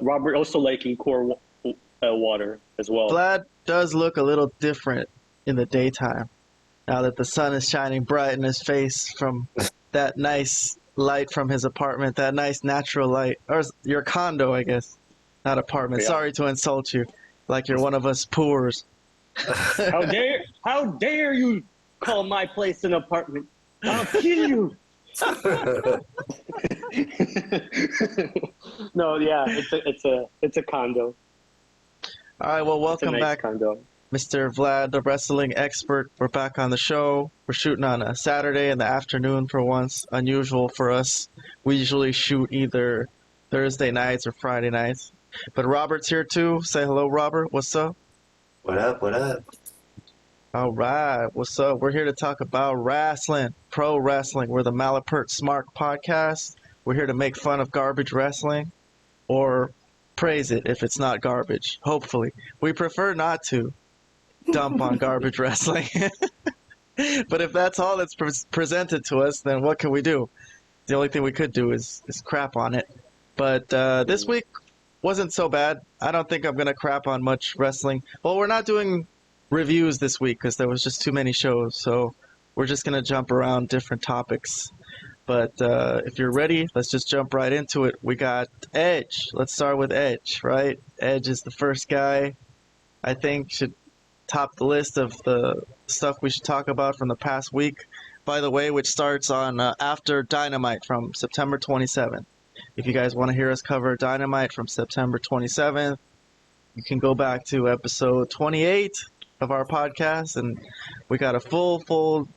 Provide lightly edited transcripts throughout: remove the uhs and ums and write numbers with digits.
Robert also liking core water as well. Vlad does look a little different in the daytime now that the sun is shining bright in his face from that nice light from his apartment, that nice natural light, or your condo, I guess, not apartment. Yeah. Sorry to insult you, like you're one of us poors. How dare you call my place an apartment? I'll kill you. No, yeah, it's a condo. All right, well, welcome nice back, condo. Mr. Vlad, the wrestling expert. We're back on the show. We're shooting on a Saturday in the afternoon for once, unusual for us. We usually shoot either Thursday nights or Friday nights. But Robert's here too. Say hello, Robert. What's up? What up, what up? All right, what's up? We're here to talk about wrestling, pro wrestling. We're the Malapert Smart podcast. We're here to make fun of garbage wrestling or praise it if it's not garbage, hopefully. We prefer not to dump on garbage wrestling. But if that's all that's presented to us, then what can we do? The only thing we could do is crap on it. But this week wasn't so bad. I don't think I'm going to crap on much wrestling. Well, we're not doing reviews this week because there was just too many shows, so we're just going to jump around different topics. But if you're ready, let's just jump right into it. We got Edge. Let's start with Edge, right? Edge is the first guy I think should top the list of the stuff we should talk about from the past week, by the way, which starts on after Dynamite from September 27th. If you guys want to hear us cover Dynamite from September 27th, you can go back to episode 28 of our podcast, and we got a full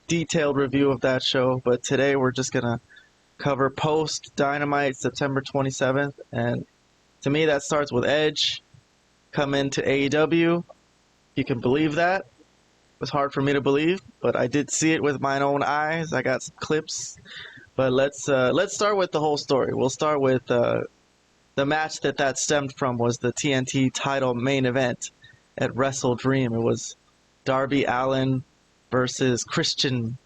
detailed review of that show. But today we're just going to cover post Dynamite September 27th, and to me that starts with Edge come into AEW. You can believe that. It was hard for me to believe, but I did see it with my own eyes. I got some clips. But let's start with the whole story. We'll start with the match that stemmed from was the TNT title main event at WrestleDream. It was Darby Allin versus Christian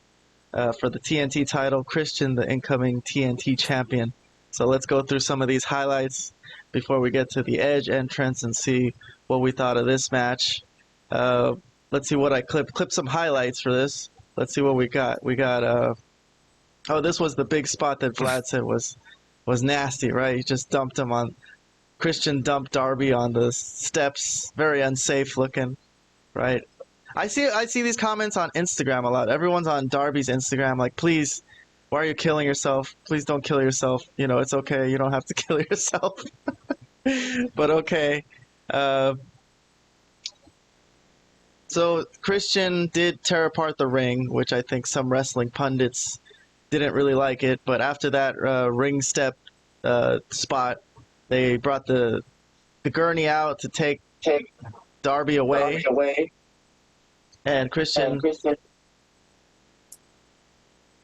for the TNT title. Christian, the incoming TNT champion. So let's go through some of these highlights before we get to the Edge entrance and see what we thought of this match. Let's see what I clipped some highlights for this. Let's see what we got. We got oh, this was the big spot that Vlad said was nasty, right? He just dumped him on. Christian dumped Darby on the steps. Very unsafe looking, right? I see these comments on Instagram a lot. Everyone's on Darby's Instagram like, please, why are you killing yourself? Please don't kill yourself. You know, it's okay. You don't have to kill yourself. But okay. So Christian did tear apart the ring, which I think some wrestling pundits didn't really like it. But after that ring step spot, they brought the gurney out to take Darby away. And Christian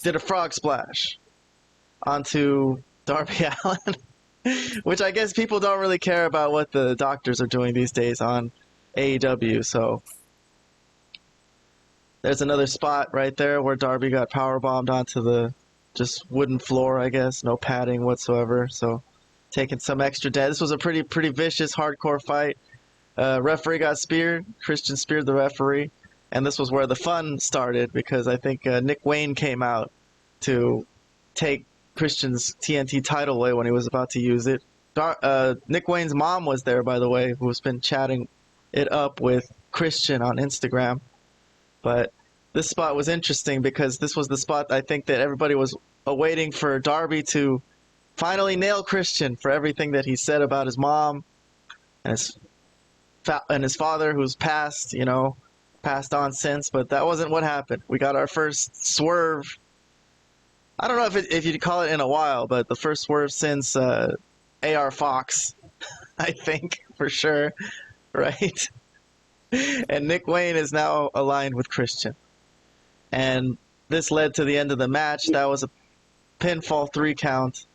did a frog splash onto Darby Allin, which I guess people don't really care about what the doctors are doing these days on AEW. So there's another spot right there where Darby got powerbombed onto the just wooden floor, I guess. No padding whatsoever. So taking some extra damage. This was a pretty vicious, hardcore fight. Referee got speared. Christian speared the referee. And this was where the fun started because I think Nick Wayne came out to take Christian's TNT title away when he was about to use it. Nick Wayne's mom was there, by the way, who's been chatting it up with Christian on Instagram. But this spot was interesting because this was the spot I think that everybody was awaiting for Darby to finally nail Christian for everything that he said about his mom and his father, who's passed on since. But that wasn't what happened. We got our first swerve. I don't know if you'd call it in a while, but the first swerve since AR Fox, I think, for sure, right? And Nick Wayne is now aligned with Christian. And this led to the end of the match. That was a pinfall 3 count,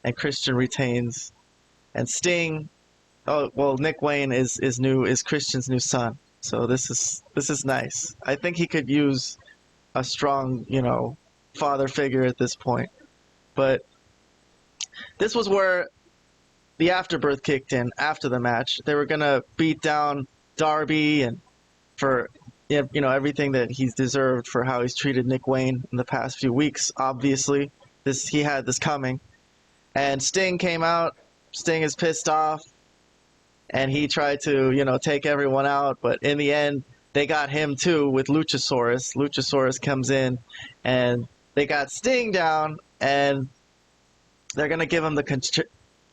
and Christian retains. And Sting, Nick Wayne is Christian's new son. So this is nice. I think he could use a strong, father figure at this point. But this was where the afterbirth kicked in after the match. They were gonna beat down Darby and for everything that he's deserved for how he's treated Nick Wayne in the past few weeks. Obviously, he had this coming, and Sting came out. Sting is pissed off, and he tried to take everyone out, but in the end they got him too with Luchasaurus. Luchasaurus comes in, and they got Sting down, and they're gonna give him the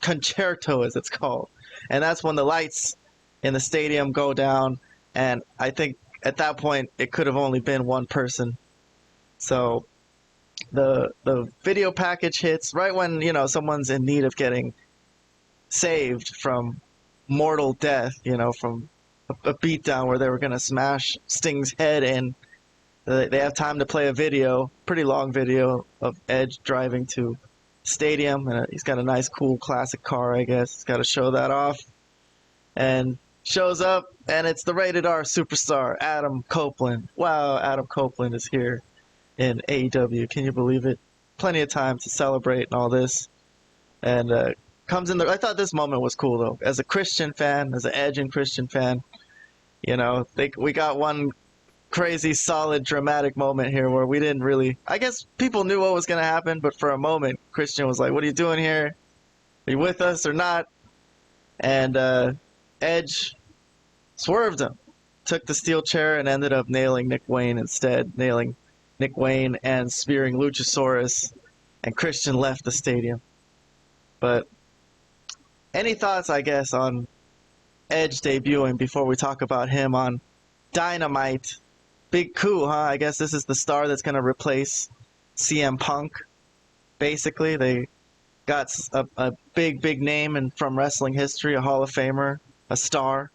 concerto, as it's called, and that's when the lights in the stadium go down. And I think at that point it could have only been one person. So the video package hits right when someone's in need of getting saved from mortal death, from a beatdown where they were going to smash Sting's head in. They have time to play a video, pretty long video, of Edge driving to stadium, and he's got a nice, cool, classic car, I guess. He's got to show that off. And shows up, and it's the rated R superstar, Adam Copeland. Wow, Adam Copeland is here in AEW. Can you believe it? Plenty of time to celebrate and all this. And comes in there. I thought this moment was cool, though. As a Christian fan, as an Edge and Christian fan, we got one crazy, solid, dramatic moment here where we didn't really... I guess people knew what was going to happen, but for a moment, Christian was like, what are you doing here? Are you with us or not? And Edge swerved him, took the steel chair, and ended up nailing Nick Wayne instead. Nailing Nick Wayne and spearing Luchasaurus, and Christian left the stadium. But any thoughts, I guess, on Edge debuting before we talk about him on Dynamite? Big coup, huh? I guess this is the star that's going to replace CM Punk. Basically, they got a big name from wrestling history, a Hall of Famer, a star.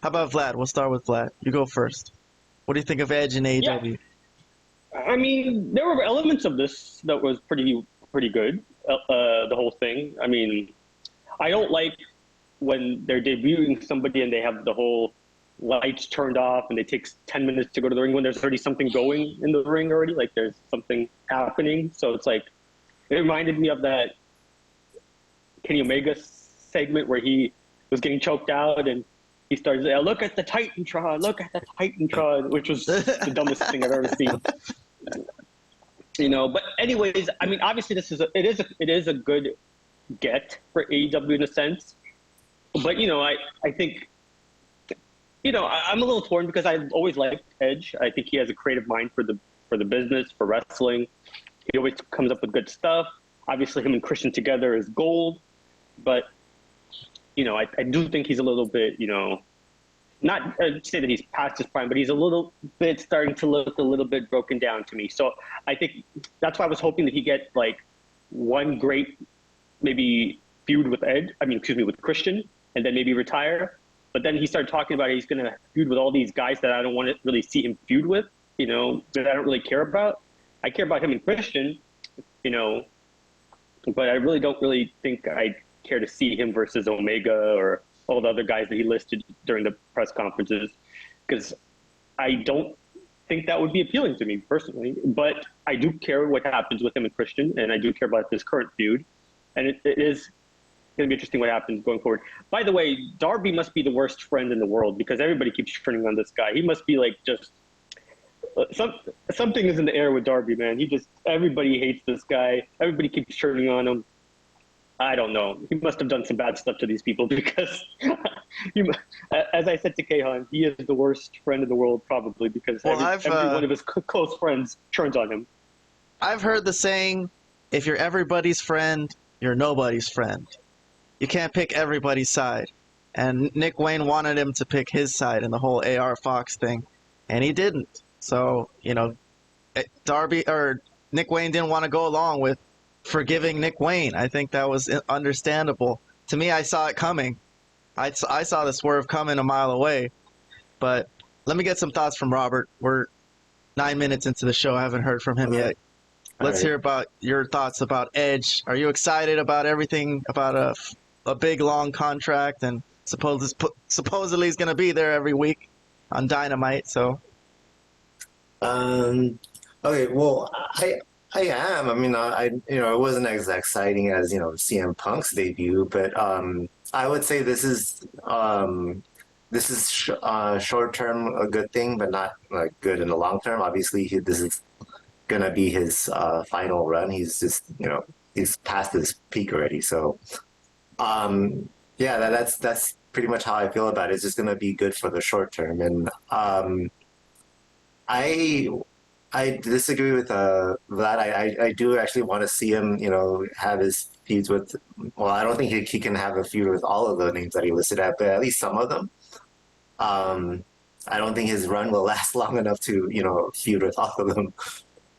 How about Vlad? We'll start with Vlad. You go first. What do you think of Edge in AEW? Yeah. I mean, there were elements of this that was pretty good, the whole thing. I mean, I don't like when they're debuting somebody and they have the whole lights turned off and it takes 10 minutes to go to the ring when there's already something going in the ring already, like there's something happening. So it's like, it reminded me of that Kenny Omega segment where he was getting choked out and he started, look at the Titantron, look at the Titantron, which was the dumbest thing I've ever seen. But anyways, I mean, obviously it is a good get for AEW in a sense, but I think I'm a little torn because I've always liked Edge. I think he has a creative mind for the business, for wrestling. He always comes up with good stuff. Obviously, him and Christian together is gold, but I do think he's a little bit, not to say that he's past his prime, but he's a little bit starting to look a little bit broken down to me. So I think that's why I was hoping that he get like one great maybe feud with with Christian, and then maybe retire. But then he started talking about he's going to feud with all these guys that I don't want to really see him feud with, that I don't really care about. I care about him and Christian, but I really don't really think I care to see him versus Omega or all the other guys that he listed during the press conferences, because I don't think that would be appealing to me personally. But I do care what happens with him and Christian, and I do care about this current feud, and it is going to be interesting what happens going forward. By the way, Darby must be the worst friend in the world because everybody keeps turning on this guy. He must be like just something is in the air with Darby, man. Everybody hates this guy. Everybody keeps turning on him. I don't know. He must have done some bad stuff to these people because, as I said to Kayhan, he is the worst friend in the world probably because every one of his close friends turns on him. I've heard the saying, if you're everybody's friend, you're nobody's friend. You can't pick everybody's side. And Nick Wayne wanted him to pick his side in the whole AR Fox thing, and he didn't. So, Nick Wayne didn't want to go along with forgiving Nick Wayne. I think that was understandable. To me, I saw it coming. I saw the swerve coming a mile away. But let me get some thoughts from Robert. We're 9 minutes into the show. I haven't heard from him yet. Let's hear about your thoughts about Edge. Are you excited about everything, about a big, long contract, and supposedly he's going to be there every week on Dynamite, so... Okay, well, I I am. I mean, it wasn't as exciting as CM Punk's debut, but I would say this is short term a good thing, but not like good in the long term. Obviously, this is gonna be his final run. He's just he's past his peak already. So yeah, that's pretty much how I feel about it. It's just gonna be good for the short term, and I I disagree with Vlad. I do actually want to see him, have his feuds with. Well, I don't think he can have a feud with all of the names that he listed at, but at least some of them. Um, I don't think his run will last long enough to, feud with all of them.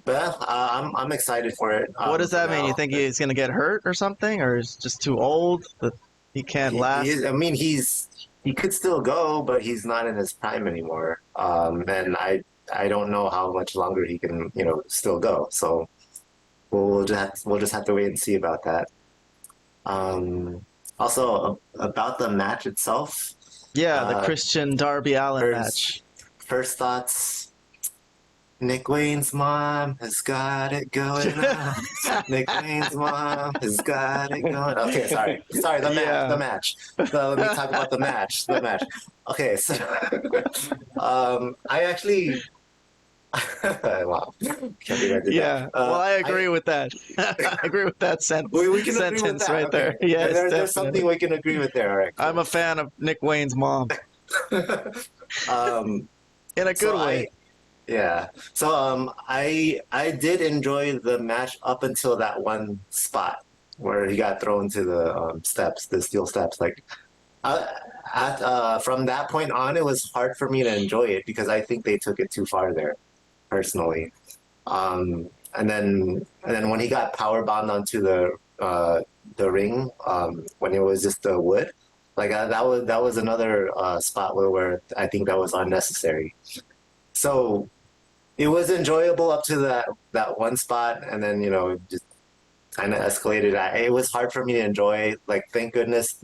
But I'm excited for it. What does that mean? now. You think he's going to get hurt or something, or is just too old that he can't last? I mean, he could still go, but he's not in his prime anymore. And I don't know how much longer he can, still go. So we'll just have to wait and see about that. Also about the match itself. Yeah, the Christian Darby Allin First, match. first thoughts. Nick Wayne's mom has got it going on. Nick Wayne's mom has got it going on. Okay, sorry. Yeah. The match. So let me talk about the match. The match. Okay, so I actually wow. Can't believe I did Yeah, that. well, I agree with that. I agree with that we can agree with sentence that. right Okay. there. Yes, There's definitely. something we can agree with there. All right. I'm a fan of Nick Wayne's mom um, in a good so way. yeah. So I did enjoy the match up until that one spot where he got thrown to the steps, the steel steps. Like from that point on, it was hard for me to enjoy it because I think they took it too far there, personally. And then when he got power bombed onto the ring, when it was just the wood, like that was another spot where I think that was unnecessary. So it was enjoyable up to that one spot, and then just kind of escalated. It was hard for me to enjoy. Like, thank goodness,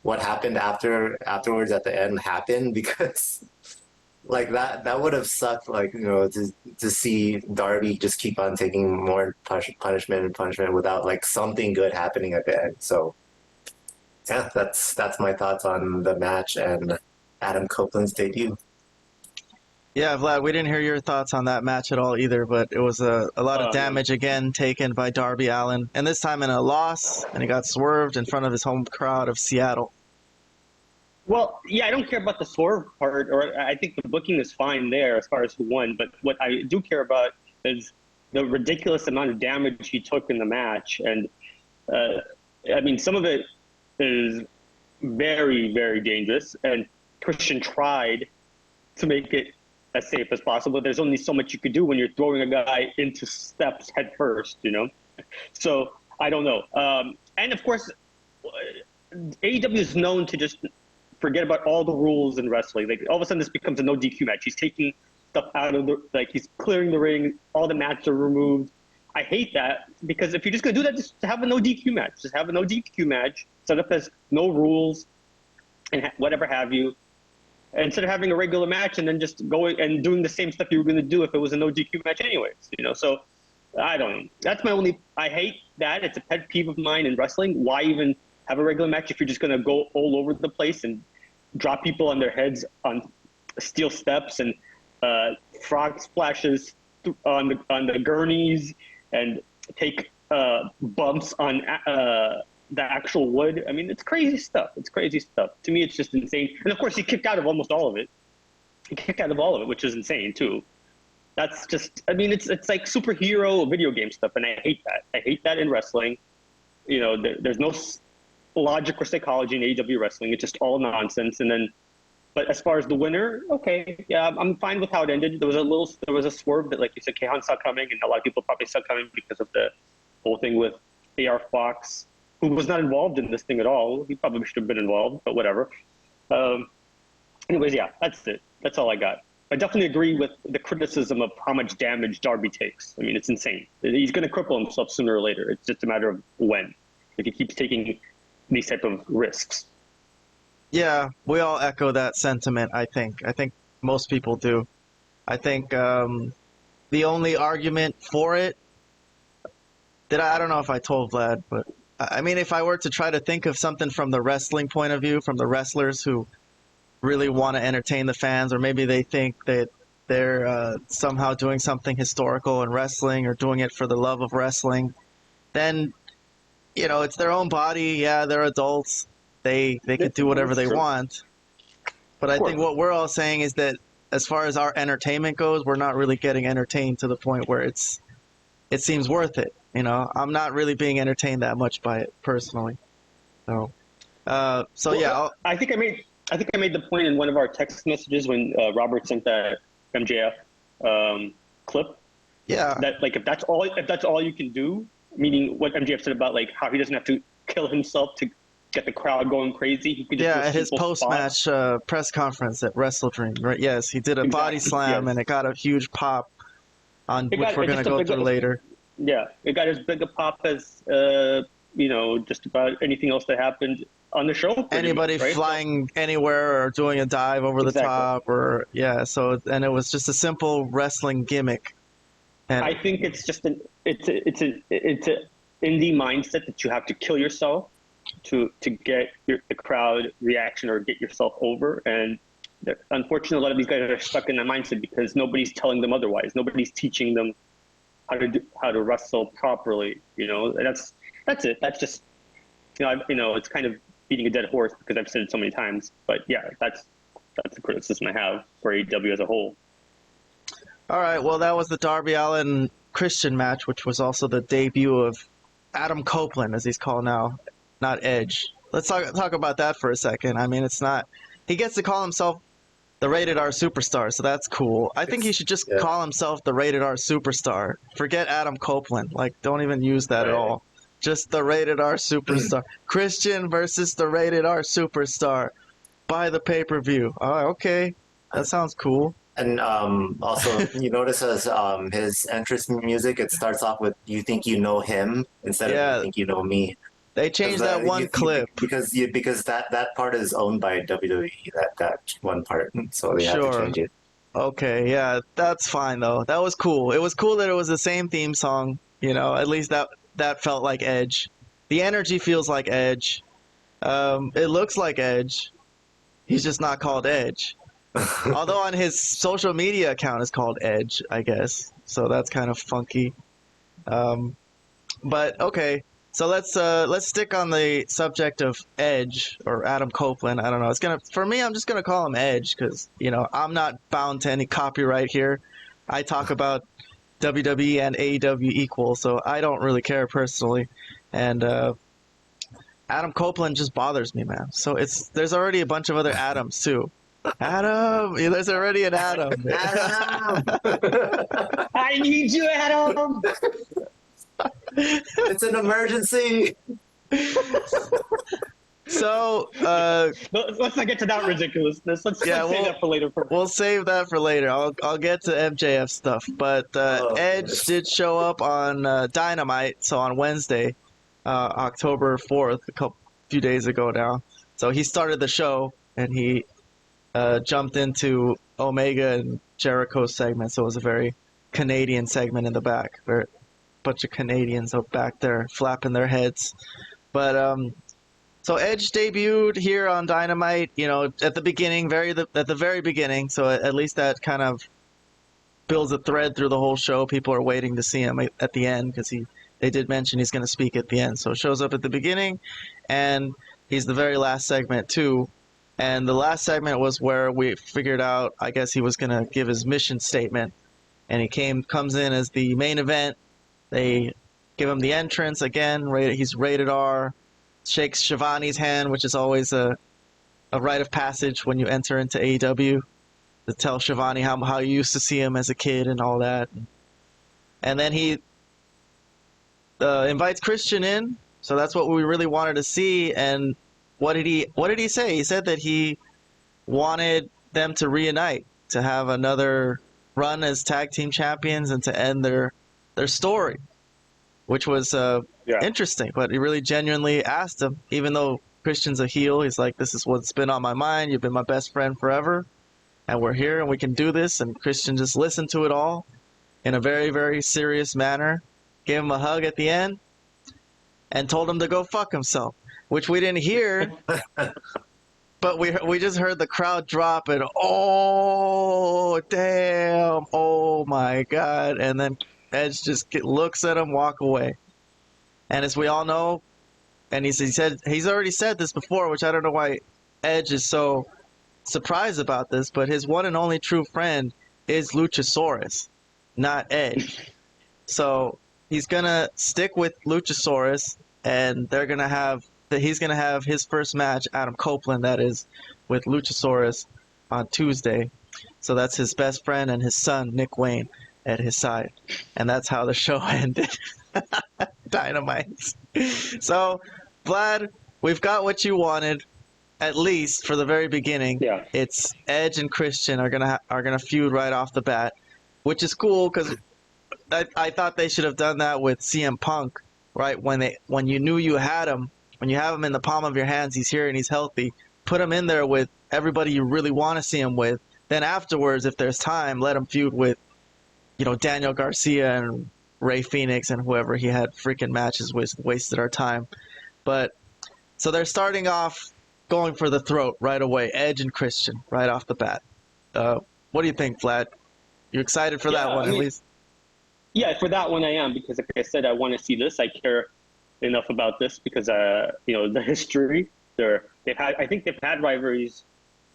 what happened afterwards at the end happened because like that would have sucked. Like to see Darby just keep on taking more punishment and punishment without like something good happening at the end. So yeah, that's my thoughts on the match and Adam Copeland's debut. Yeah, Vlad, we didn't hear your thoughts on that match at all either, but it was a lot of No. damage again taken by Darby Allin, and this time in a loss, and he got swerved in front of his home crowd of Seattle. Well, yeah, I don't care about the swerve part, or I think the booking is fine there as far as who won. But what I do care about is the ridiculous amount of damage he took in the match, and I mean, some of it is very, very dangerous. And Christian tried to make it as safe as possible. There's only so much you could do when you're throwing a guy into steps head first, So I don't know. And of course, AEW is known to just forget about all the rules in wrestling. Like, all of a sudden, this becomes a no DQ match. He's taking stuff out of he's clearing the ring. All the mats are removed. I hate that, because if you're just going to do that, just have a no DQ match. Just have a no DQ match, set up as no rules and whatever have you. Instead of having a regular match and then just going and doing the same stuff you were going to do if it was a no DQ match anyways, So I don't know. That's my only. I hate that. It's a pet peeve of mine in wrestling. Why even have a regular match if you're just going to go all over the place and drop people on their heads on steel steps and frog splashes on the gurneys and take bumps on the actual wood? I mean, it's crazy stuff. To me, it's just insane. And of course, he kicked out of almost all of it. Which is insane too. That's just, I mean, it's like superhero video game stuff, and I hate that. I hate that in wrestling. There's no logic or psychology in AEW wrestling. It's just all nonsense. And then, but as far as the winner, okay, yeah, I'm fine with how it ended. There was a swerve that, like you said, Kayhan saw coming, and a lot of people probably saw coming because of the whole thing with AR Fox, who was not involved in this thing at all. He probably should have been involved, but whatever. Anyways, yeah, that's it. That's all I got. I definitely agree with the criticism of how much damage Darby takes. I mean, it's insane. He's going to cripple himself sooner or later. It's just a matter of when, if he keeps taking these type of risks. Yeah, we all echo that sentiment, I think. I think most people do. I think the only argument for it I don't know if I told Vlad, but I mean, if I were to try to think of something from the wrestling point of view, from the wrestlers who really want to entertain the fans, or maybe they think that they're somehow doing something historical in wrestling or doing it for the love of wrestling, then, you know, it's their own body. Yeah, they're adults. They could do whatever they want. But I think what we're all saying is that as far as our entertainment goes, we're not really getting entertained to the point where it seems worth it. You know, I'm not really being entertained that much by it personally. So, yeah. I think I made the point in one of our text messages when Robert sent that MJF clip. Yeah. That like if that's all you can do, meaning what MJF said about like how he doesn't have to kill himself to get the crowd going crazy. He could just do a at his simple post-match press conference at WrestleDream, right? Yes, he did a body slam, and it got a huge pop, which we're going to go through later. Yeah, it got as big a pop as you know, just about anything else that happened on the show. Anybody right? flying anywhere or doing a dive over the top, or and it was just a simple wrestling gimmick. And I think it's just it's an indie mindset that you have to kill yourself to get the crowd reaction or get yourself over. And unfortunately, a lot of these guys are stuck in that mindset because nobody's telling them otherwise. Nobody's teaching them how to wrestle properly. You know, and that's it. That's just it's kind of beating a dead horse because I've said it so many times. But yeah, that's the criticism I have for AEW as a whole. All right, well, that was the Darby Allin Christian match, which was also the debut of Adam Copeland, as he's called now, not Edge. Let's talk about that for a second. I mean, it's not... He gets to call himself the Rated R Superstar, so that's cool. I think he should just call himself the Rated R Superstar. Forget Adam Copeland. Like, don't even use that at all. Just the Rated R Superstar. Christian versus the Rated R Superstar. Buy the pay-per-view. Oh, okay. That sounds cool. And also, you notice as his entrance music, it starts off with "You think you know him" instead of "You think you know me." They changed that one clip because that part is owned by WWE. That one part, so they have to change it. Okay, yeah, that's fine though. That was cool. It was cool that it was the same theme song. You know, at least that felt like Edge. The energy feels like Edge. It looks like Edge. He's just not called Edge. Although on his social media account is called Edge, I guess. So that's kind of funky. But okay, so let's stick on the subject of Edge or Adam Copeland. I don't know. For me, I'm just gonna call him Edge because I'm not bound to any copyright here. I talk about WWE and AEW equal, so I don't really care personally. And Adam Copeland just bothers me, man. So there's already a bunch of other Adams too. Adam, there's already an Adam. Adam, I need you, Adam. It's an emergency. So let's not get to that ridiculousness. Let's save that for later. We'll save that for later. I'll get to MJF stuff, but Edge did show up on Dynamite, so on Wednesday, October 4th, few days ago now. So he started the show and he jumped into Omega and Jericho's segment, so it was a very Canadian segment in the back. Where a bunch of Canadians up back there flapping their heads. But so Edge debuted here on Dynamite, at the beginning, at the very beginning. So at least that kind of builds a thread through the whole show. People are waiting to see him at the end because they did mention he's going to speak at the end. So it shows up at the beginning, and he's the very last segment too. And the last segment was where we figured out, I guess he was going to give his mission statement. And he comes in as the main event. They give him the entrance again. He's rated R. Shakes Shivani's hand, which is always a rite of passage when you enter into AEW. To tell Shivani how you used to see him as a kid and all that. And then he invites Christian in. So that's what we really wanted to see. And what did he say? He said that he wanted them to reunite, to have another run as tag team champions and to end their story, which was interesting. But he really genuinely asked him, even though Christian's a heel, he's like, this is what's been on my mind. You've been my best friend forever, and we're here and we can do this. And Christian just listened to it all in a very, very serious manner, gave him a hug at the end, and told him to go fuck himself, which we didn't hear. But we just heard the crowd drop and oh damn, oh my god, and then Edge just looks at him, walk away. And as we all know, and he's already said this before, which I don't know why Edge is so surprised about this, but his one and only true friend is Luchasaurus, not Edge. So he's gonna stick with Luchasaurus, and he's gonna have his first match, Adam Copeland, that is, with Luchasaurus on Tuesday. So that's his best friend and his son Nick Wayne at his side, and that's how the show ended. Dynamite. So, Vlad, we've got what you wanted, at least for the very beginning. Yeah. It's Edge and Christian are gonna feud right off the bat, which is cool because I thought they should have done that with CM Punk, right? When you knew you had him. When you have him in the palm of your hands, he's here and he's healthy. Put him in there with everybody you really want to see him with. Then afterwards, if there's time, let him feud with, Daniel Garcia and Rey Fenix and whoever he had freaking matches with. Wasted our time. But so they're starting off going for the throat right away. Edge and Christian right off the bat. What do you think, Vlad? You excited for that one at least? Yeah, for that one I am, because like I said, I want to see this. I care enough about this because the history. I think they've had rivalries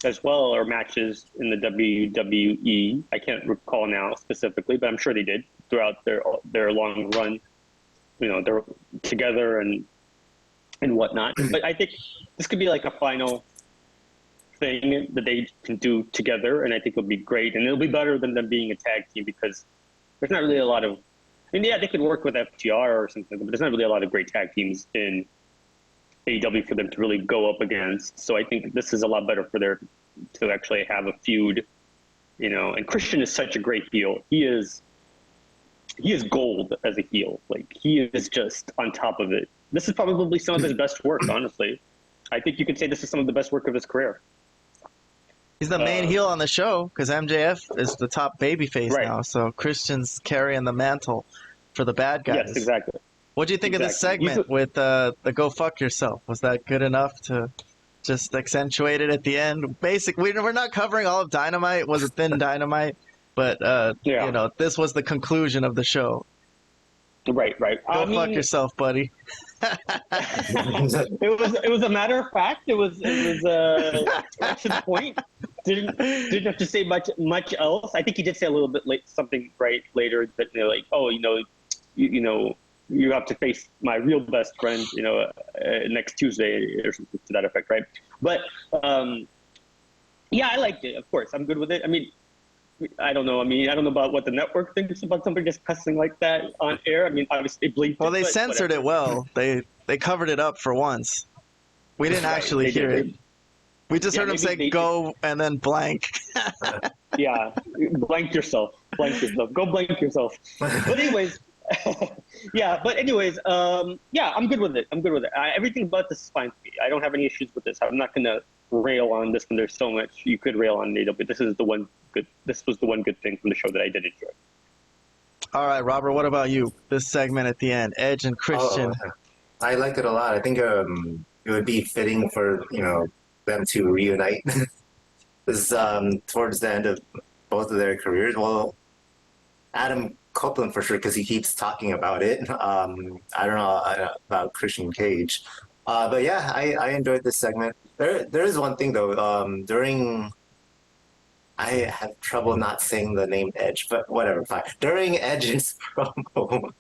as well, or matches in the WWE. I can't recall now specifically, but I'm sure they did throughout their long run. They're together and whatnot. But I think this could be like a final thing that they can do together, and I think it'll be great, and it'll be better than them being a tag team, because there's not really a lot of. They could work with FTR or something, but there's not really a lot of great tag teams in AEW for them to really go up against. So I think this is a lot better for to actually have a feud, And Christian is such a great heel. He is gold as a heel. Like, he is just on top of it. This is probably some of his best work, honestly. I think you could say this is some of the best work of his career. He's the main heel on the show because MJF is the top babyface now. So Christian's carrying the mantle for the bad guys. Yes, exactly. What do you think of this segment with the go fuck yourself? Was that good enough to just accentuate it at the end? Basically, we're not covering all of Dynamite. It was a thin Dynamite, but this was the conclusion of the show. Right. Go fuck yourself, buddy. It was a matter of fact. It was right to the point. Didn't have to say much else. I think he did say a little bit something right later that they're like, oh, you have to face my real best friend, next Tuesday or something to that effect, right? But I liked it. Of course, I'm good with it. I don't know. I don't know about what the network thinks about somebody just cussing like that on air. Obviously they bleeped. Well, they censored it well. They covered it up for once. We didn't actually hear it. We just heard him say "go" and then blank. Yeah, blank yourself. Go blank yourself. But anyways, I'm good with it. Everything about this is fine for me. I don't have any issues with this. I'm not gonna rail on this when there's so much you could rail on AEW, but this was the one good thing from the show that I did enjoy. All right, Robert, what about you? This segment at the end, Edge and Christian. I liked it a lot. I think it would be fitting for them to reunite. This is towards the end of both of their careers. Well, Adam Copeland for sure, because he keeps talking about it. I don't know about Christian Cage. But yeah, I enjoyed this segment. There is one thing though. I have trouble not saying the name Edge, but whatever, fine. During Edge's promo,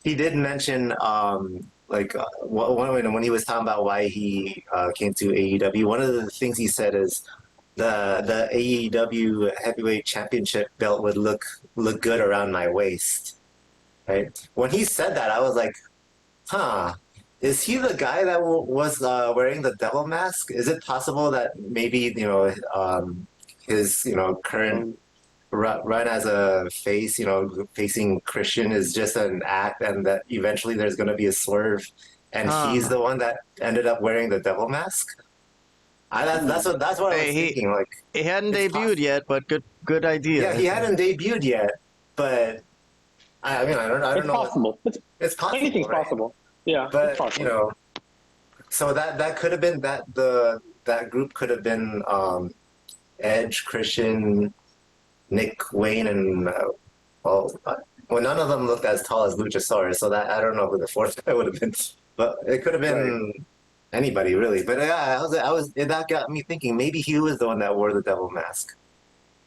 he did mention when he was talking about why he came to AEW. One of the things he said is the AEW Heavyweight Championship belt would look good around my waist. Right? When he said that, I was like, huh. Is he the guy that was wearing the devil mask? Is it possible that maybe his current run as a face, facing Christian is just an act, and that eventually there's going to be a swerve, and he's the one that ended up wearing the devil mask? That's what I was thinking. Like, he hadn't debuted yet, but good idea. Yeah, he hadn't debuted yet, but I don't know. It's possible. It's possible. Anything's right? possible. Yeah, it's But possible. so that could have been that group could have been Edge, Christian, Nick Wayne, and well, none of them looked as tall as Luchasaurus, so that I don't know who the fourth guy would have been, but it could have Right. been anybody really. But yeah, that got me thinking maybe he was the one that wore the devil mask.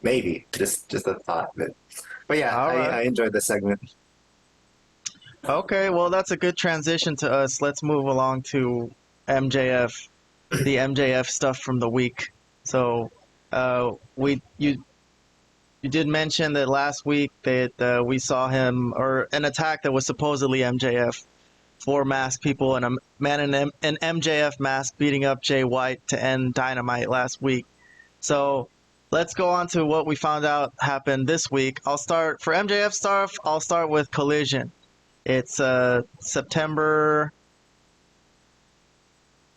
Maybe just a thought, but yeah, All right. I enjoyed the segment. Okay, well, that's a good transition to us. Let's move along to MJF, the MJF stuff from the week. So, you did mention that last week that we saw him or an attack that was supposedly MJF, four masked people and a man in an MJF mask beating up Jay White to end Dynamite last week. So let's go on to what we found out happened this week. I'll start for MJF stuff. I'll start with Collision. It's September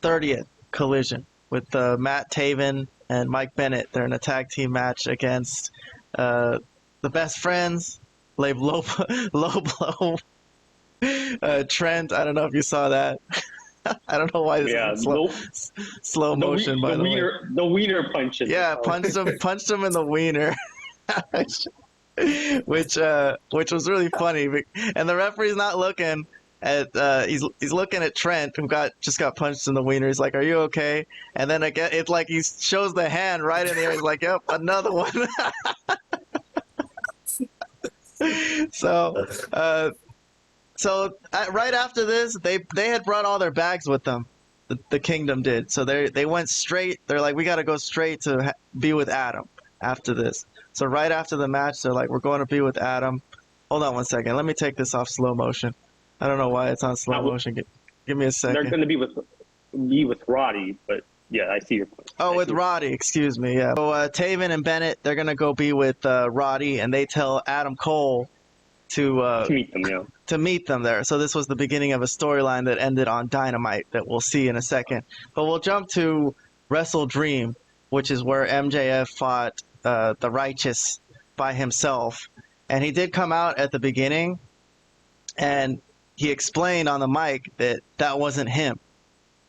30th Collision with Matt Taven and Mike Bennett. They're in a tag team match against the Best Friends, Low Blow, Trent. I don't know if you saw that. I don't know why this is slow motion, by the way. The wiener punches. Yeah, punched him in the wiener. which was really funny, and the referee's not looking at he's looking at Trent, who just got punched in the wiener. He's like, "Are you okay?" And then again, it's like he shows the hand right in the air. He's like, "Yep, another one." So right after this, they had brought all their bags with them. The Kingdom did. So they went straight. They're like, "We got to go straight to be with Adam after this." So right after the match, they're like, "We're going to be with Adam." Hold on one second. Let me take this off slow motion. I don't know why it's on slow motion. Give me a second. They're going to be with Roddy, but yeah, I see your point. Oh, with Roddy, excuse me. Yeah. So Taven and Bennett, they're going to go be with Roddy, and they tell Adam Cole to meet them. Yeah. To meet them there. So this was the beginning of a storyline that ended on Dynamite that we'll see in a second. But we'll jump to WrestleDream, which is where MJF fought the Righteous by himself. And he did come out at the beginning, and he explained on the mic that wasn't him,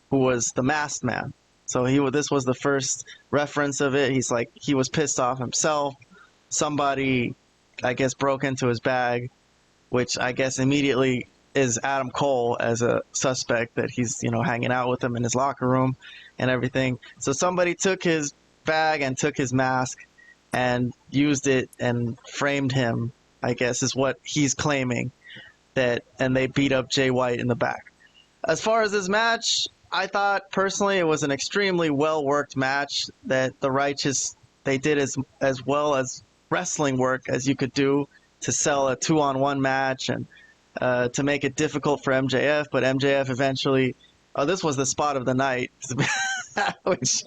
who was the masked man. So this was the first reference of it. He's like, he was pissed off himself. Somebody, I guess, broke into his bag, which I guess immediately is Adam Cole as a suspect that he's, hanging out with him in his locker room and everything. So somebody took his bag and took his mask and used it and framed him, I guess, is what he's claiming, and they beat up Jay White in the back. As far as this match, I thought personally it was an extremely well-worked match that the Righteous, they did as well as wrestling work as you could do to sell a 2-on-1 match and to make it difficult for MJF, but MJF eventually, this was the spot of the night, which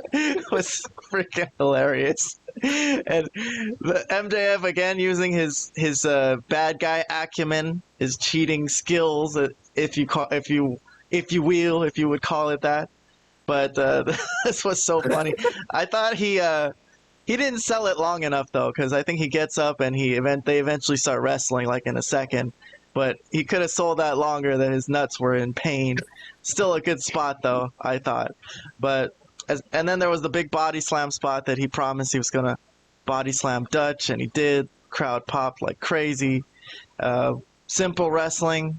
was freaking hilarious. And the MJF again using his bad guy acumen, his cheating skills, if you would call it that. But this was so funny. I thought he didn't sell it long enough though, because I think he gets up and they eventually start wrestling like in a second. But he could have sold that longer than his nuts were in pain. Still a good spot though, I thought. And then there was the big body slam spot that he promised he was gonna body slam Dutch, and he did. Crowd popped like crazy. Simple wrestling,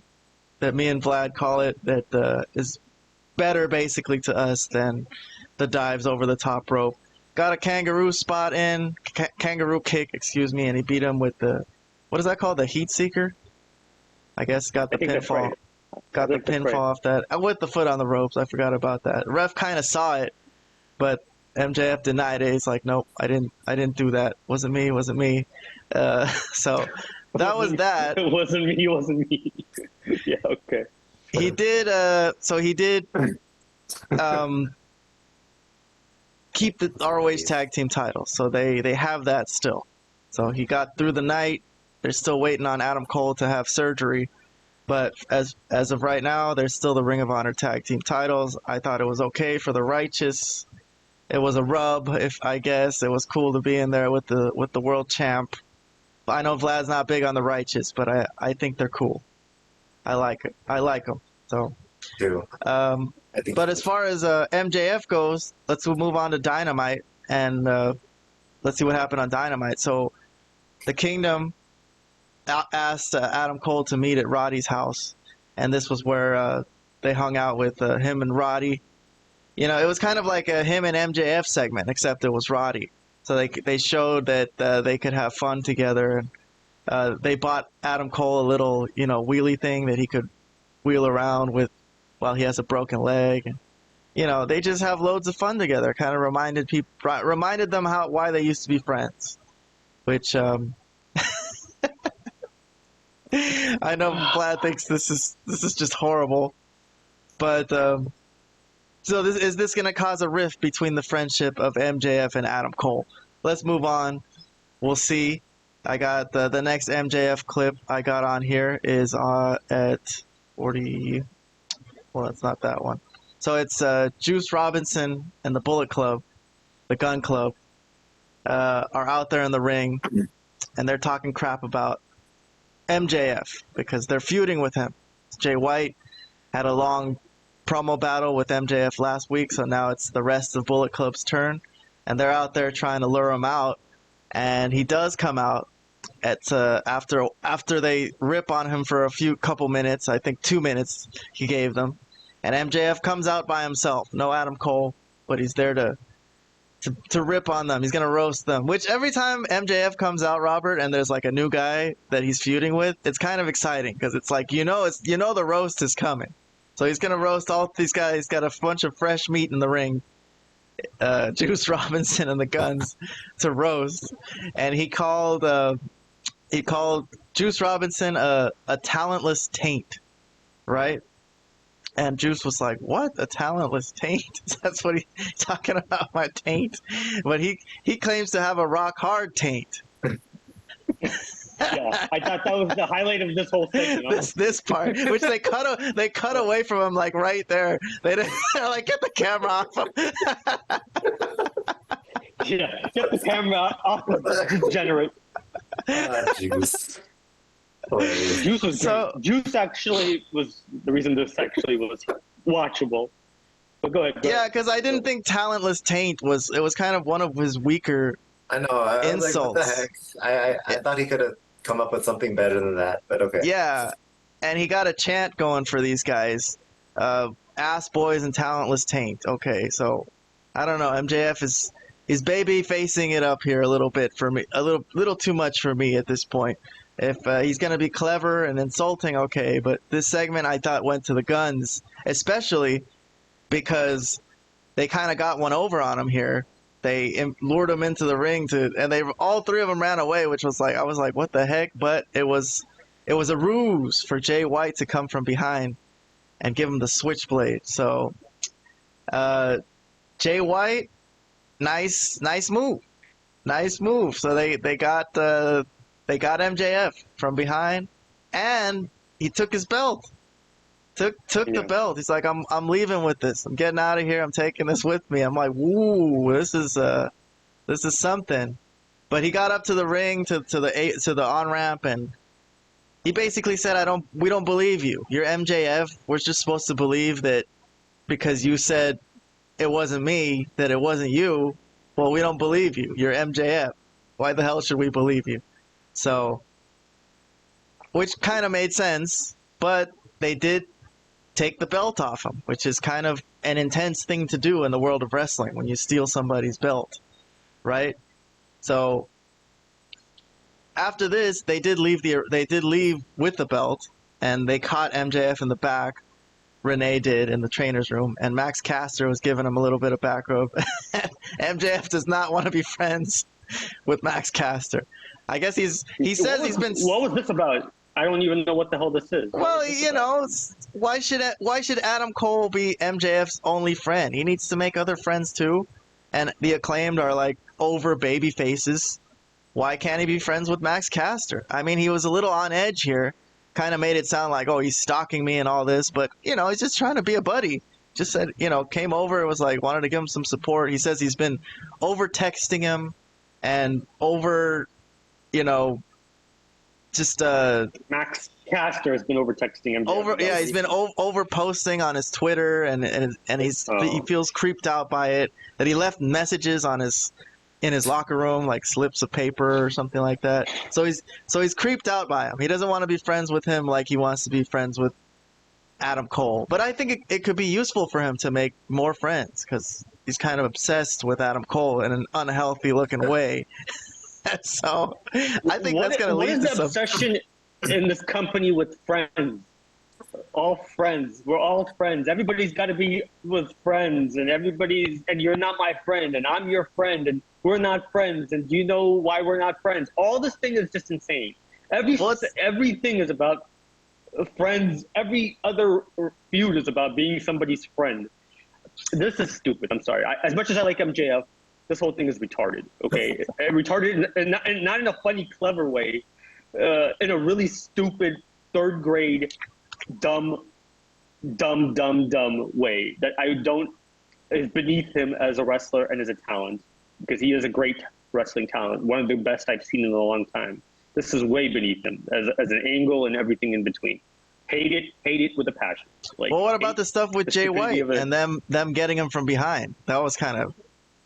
that me and Vlad call it, that is better basically to us than the dives over the top rope. Got a kangaroo spot in, kangaroo kick, excuse me, and he beat him with what is that called? The heat seeker? I guess got the pinfall. Right. Got the pinfall off that. With the foot on the ropes, I forgot about that. Ref kind of saw it, but MJF denied it. He's like, "Nope, I didn't do that. Wasn't me. So that was that. It wasn't me. Yeah, okay. He did. So he did. Keep the ROH tag team title, so they have that still. So he got through the night. They're still waiting on Adam Cole to have surgery, but as of right now, there's still the Ring of Honor tag team titles. I thought it was okay for the Righteous. It was a rub, I guess. It was cool to be in there with the world champ. I know Vlad's not big on the Righteous, but I think they're cool. I like it. I like them. So too. I think. But as far as MJF goes, let's move on to Dynamite, and let's see what happened on Dynamite. So the Kingdom asked Adam Cole to meet at Roddy's house, and this was where they hung out with him and Roddy. You know, it was kind of like a him and MJF segment, except it was Roddy. So they showed that they could have fun together, and they bought Adam Cole a little, you know, wheelie thing that he could wheel around with while he has a broken leg. And, you know, they just have loads of fun together. Kind of reminded them why they used to be friends, which I know Vlad thinks this is just horrible, but so is this going to cause a rift between the friendship of MJF and Adam Cole? Let's move on. We'll see. I got the next MJF clip I got on here is at 40. Well, it's not that one. So it's Juice Robinson and the Bullet Club, the Gun Club, are out there in the ring, and they're talking crap about MJF because they're feuding with him. Jay White had a long promo battle with MJF last week, so now it's the rest of Bullet Club's turn, and they're out there trying to lure him out, and he does come out at after they rip on him for a couple minutes. I think 2 minutes he gave them, and MJF comes out by himself. No Adam Cole, but he's there to rip on them. He's gonna roast them. Which every time MJF comes out, Robert, and there's like a new guy that he's feuding with, it's kind of exciting because it's like the roast is coming. So he's gonna roast all these guys. He's got a bunch of fresh meat in the ring. Juice Robinson and the Guns to roast, and he called Juice Robinson a talentless taint, right? And Juice was like, "What? A talentless taint? That's what he's talking about, my taint." But he claims to have a rock hard taint. Yeah, I thought that was the highlight of this whole thing. You know? This part, which they cut away from him, like right there. They're like, get the camera off him. Yeah, get the camera off of Degenerate. Juice. Juice was great. Juice actually was the reason this actually was watchable. But go ahead. Yeah, because I didn't think talentless taint was. It was kind of one of his weaker. I know. I was insults. like, what the heck? I thought he could have come up with something better than that, but okay. Yeah, and he got a chant going for these guys. Ass boys and talentless taint. Okay, so I don't know. MJF is baby facing it up here a little bit for me. A little too much for me at this point. If he's going to be clever and insulting, okay, but this segment I thought went to the Guns, especially because they kind of got one over on him here. They lured him into the ring and all three of them ran away, which was like, I was like, what the heck? But it was a ruse for Jay White to come from behind and give him the Switchblade. So, Jay White, nice move. So they got MJF from behind, and he took his belt. Took the belt. He's like, I'm leaving with this. I'm getting out of here. I'm taking this with me. I'm like, woo, this is something. But he got up to the ring to the on ramp, and he basically said, we don't believe you. You're MJF. We're just supposed to believe that because you said it wasn't me, that it wasn't you. Well, we don't believe you. You're MJF. Why the hell should we believe you? So, which kind of made sense, but they did take the belt off him, which is kind of an intense thing to do in the world of wrestling when you steal somebody's belt, right? So after this, they did leave with the belt, and they caught MJF in the back. Renee did in the trainer's room, and Max Caster was giving him a little bit of back rub. MJF does not want to be friends with Max Caster. I guess he's been. What was this about? I don't even know what the hell this is. Well, you know, why should Adam Cole be MJF's only friend? He needs to make other friends too. And the Acclaimed are like over baby faces. Why can't he be friends with Max Caster? I mean, he was a little on edge here. Kind of made it sound like, oh, he's stalking me and all this, but you know, he's just trying to be a buddy. Just said, you know, came over, it was like wanted to give him some support. He says he's been over texting him and over, you know, just Max Caster has been over texting MJF. Yeah, he's been over posting on his Twitter, and he feels creeped out by it. That he left messages on in his locker room, like slips of paper or something like that. So he's creeped out by him. He doesn't want to be friends with him like he wants to be friends with Adam Cole. But I think it could be useful for him to make more friends because he's kind of obsessed with Adam Cole in an unhealthy looking way. So I think that's going to lead to some obsession in this company with friends. All friends. We're all friends. Everybody's got to be with friends, and you're not my friend, and I'm your friend, and we're not friends. And do you know why we're not friends? All this thing is just insane. Everything is about friends. Every other feud is about being somebody's friend. This is stupid. I'm sorry. As much as I like MJF, this whole thing is retarded. Okay, retarded, and not in a funny, clever way. In a really stupid third grade, dumb way that is beneath him as a wrestler and as a talent, because he is a great wrestling talent, one of the best I've seen in a long time. This is way beneath him as an angle and everything in between. Hate it with a passion. Like, well, what about the stuff with Jay White and them getting him from behind? That was kind of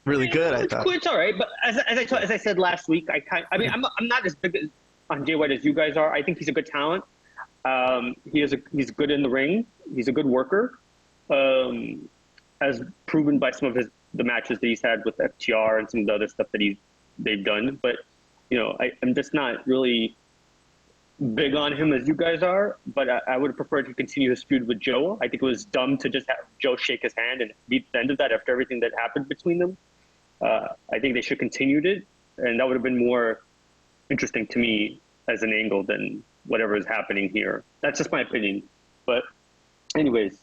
really good. I thought it's all right, but as I said last week, I'm not as big on Jay White as you guys are. I think he's a good talent. He's good in the ring. He's a good worker, as proven by some of the matches that he's had with FTR and some of the other stuff that they've done. But I'm just not really big on him as you guys are. But I would have preferred to continue his feud with Joe. I think it was dumb to just have Joe shake his hand and be the end of that after everything that happened between them. I think they should have continued it, and that would have been more interesting to me as an angle than whatever is happening here. That's just my opinion. But anyways,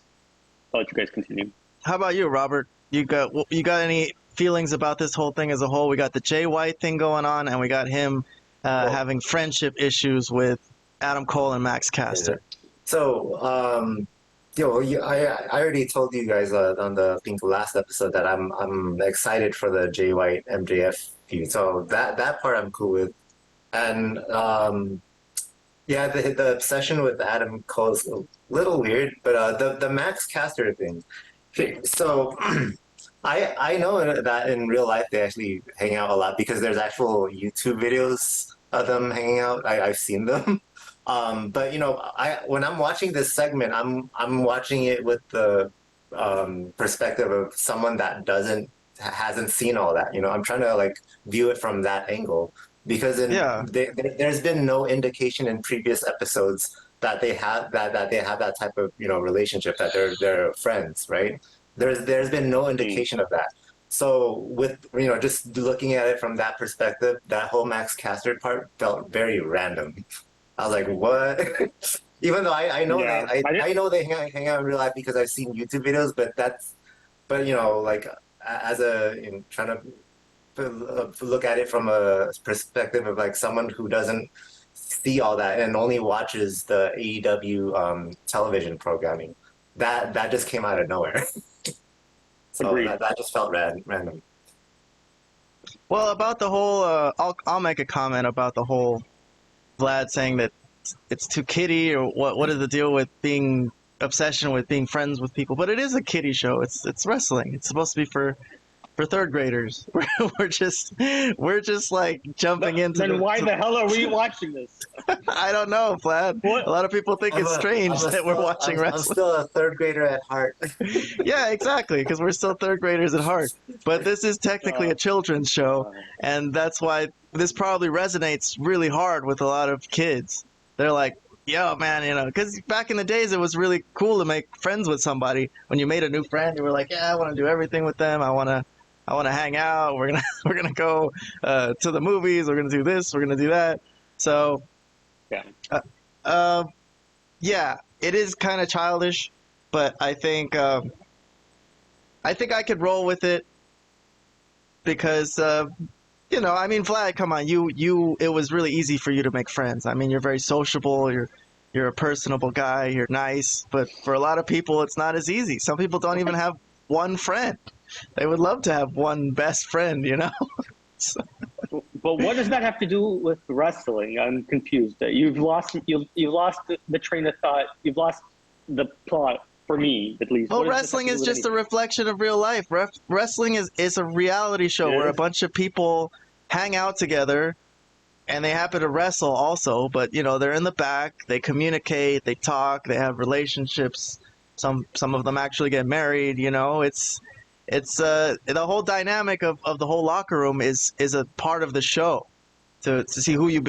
I'll let you guys continue. How about you, Robert? You got any feelings about this whole thing as a whole? We got the Jay White thing going on, and we got him having friendship issues with Adam Cole and Max Caster. So, I already told you guys on the last episode that I'm excited for the Jay White MJF feud. So that part I'm cool with. And the obsession with Adam Cole is a little weird, but the Max Caster thing. So I know that in real life they actually hang out a lot because there's actual YouTube videos of them hanging out. I've seen them. But when I'm watching this segment, I'm watching it with the perspective of someone that hasn't seen all that. I'm trying to view it from that angle. Because there's been no indication in previous episodes that they have that type of relationship, that they're friends, right? There's been no indication of that. So with just looking at it from that perspective, that whole Max Caster part felt very random. I was like, what? Even though I know I know they hang out in real life because I've seen YouTube videos, but trying to look at it from a perspective of someone who doesn't see all that and only watches the AEW television programming. That just came out of nowhere. So that just felt random. Well, about the whole, I'll make a comment about the whole Vlad saying that it's too kiddie, or what is the deal with being obsession with being friends with people? But it is a kiddie show. It's wrestling. It's supposed to be for third graders. We're just jumping into. Then why the hell are we watching this? I don't know, Vlad. What? A lot of people think it's strange that we're watching wrestling. I'm still a third grader at heart. Yeah, exactly, because we're still third graders at heart. But this is technically a children's show, and that's why this probably resonates really hard with a lot of kids. They're like, yo, man, because back in the days, it was really cool to make friends with somebody. When you made a new friend, you were like, yeah, I want to do everything with them. I want to hang out. We're gonna go to the movies. We're gonna do this. We're gonna do that. So, it is kind of childish, but I think I could roll with it because Vlad, come on, it was really easy for you to make friends. I mean, you're very sociable. You're a personable guy. You're nice, but for a lot of people, it's not as easy. Some people don't even have one friend. They would love to have one best friend, So. But what does that have to do with wrestling? I'm confused. You've lost the train of thought. You've lost the plot for me, at least. Well, wrestling is just a reflection of real life. Wrestling is a reality show where a bunch of people hang out together, and they happen to wrestle also. But they're in the back. They communicate. They talk. They have relationships. Some of them actually get married. It's the whole dynamic of the whole locker room is a part of the show to see who you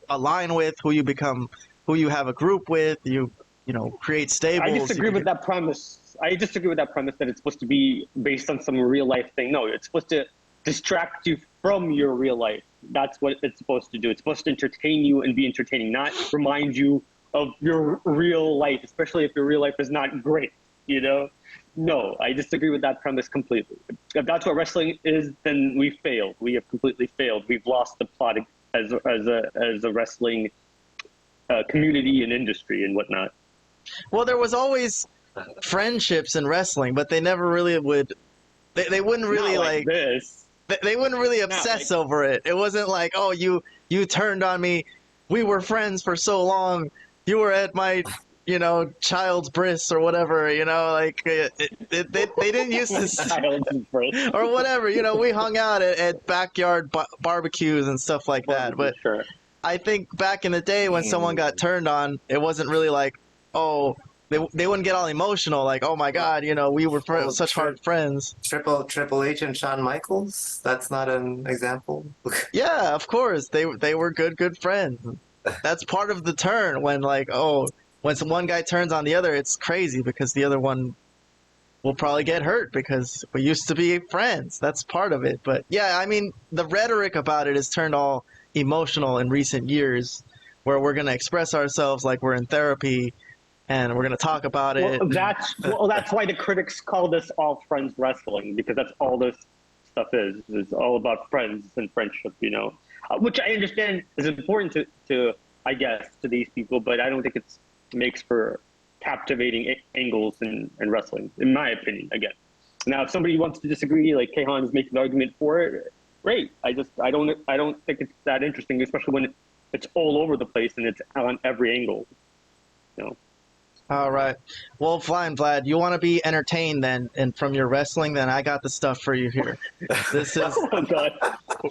align with, who you become, who you have a group with. You create stables. I disagree with that premise. I disagree with that premise that it's supposed to be based on some real life thing. No, it's supposed to distract you from your real life. That's what it's supposed to do. It's supposed to entertain you and be entertaining, not remind you of your real life, especially if your real life is not great. No, I disagree with that premise completely. If that's what wrestling is, then we failed. We have completely failed. We've lost the plot as a wrestling community and industry and whatnot. Well, there was always friendships in wrestling, but they never really would. They wouldn't really like this. They wouldn't really obsess over it. It wasn't like, oh, you turned on me. We were friends for so long. You were at my child's bris or whatever, they didn't use this or whatever, we hung out at backyard barbecues and stuff like that. But sure. I think back in the day when someone got turned on, it wasn't really like, oh, they wouldn't get all emotional, like, oh my God, we were such hard friends. Triple H and Shawn Michaels, that's not an example. Yeah, of course, they were good friends. That's part of the turn when when one guy turns on the other, it's crazy because the other one will probably get hurt because we used to be friends. That's part of it. But yeah, I mean, the rhetoric about it has turned all emotional in recent years where we're going to express ourselves like we're in therapy and we're going to talk about it. That's why the critics call this all friends wrestling, because that's all this stuff is. It's all about friends and friendship, which I understand is important to I guess, to these people, but I don't think it's makes for captivating angles in wrestling, in my opinion, again. Now, if somebody wants to disagree, like Kayhan is making the argument for it, great. I don't think it's that interesting, especially when it's all over the place and it's on every angle. All right. Well, fine, Vlad. You want to be entertained then, and from your wrestling, then I got the stuff for you here. This is. Oh God.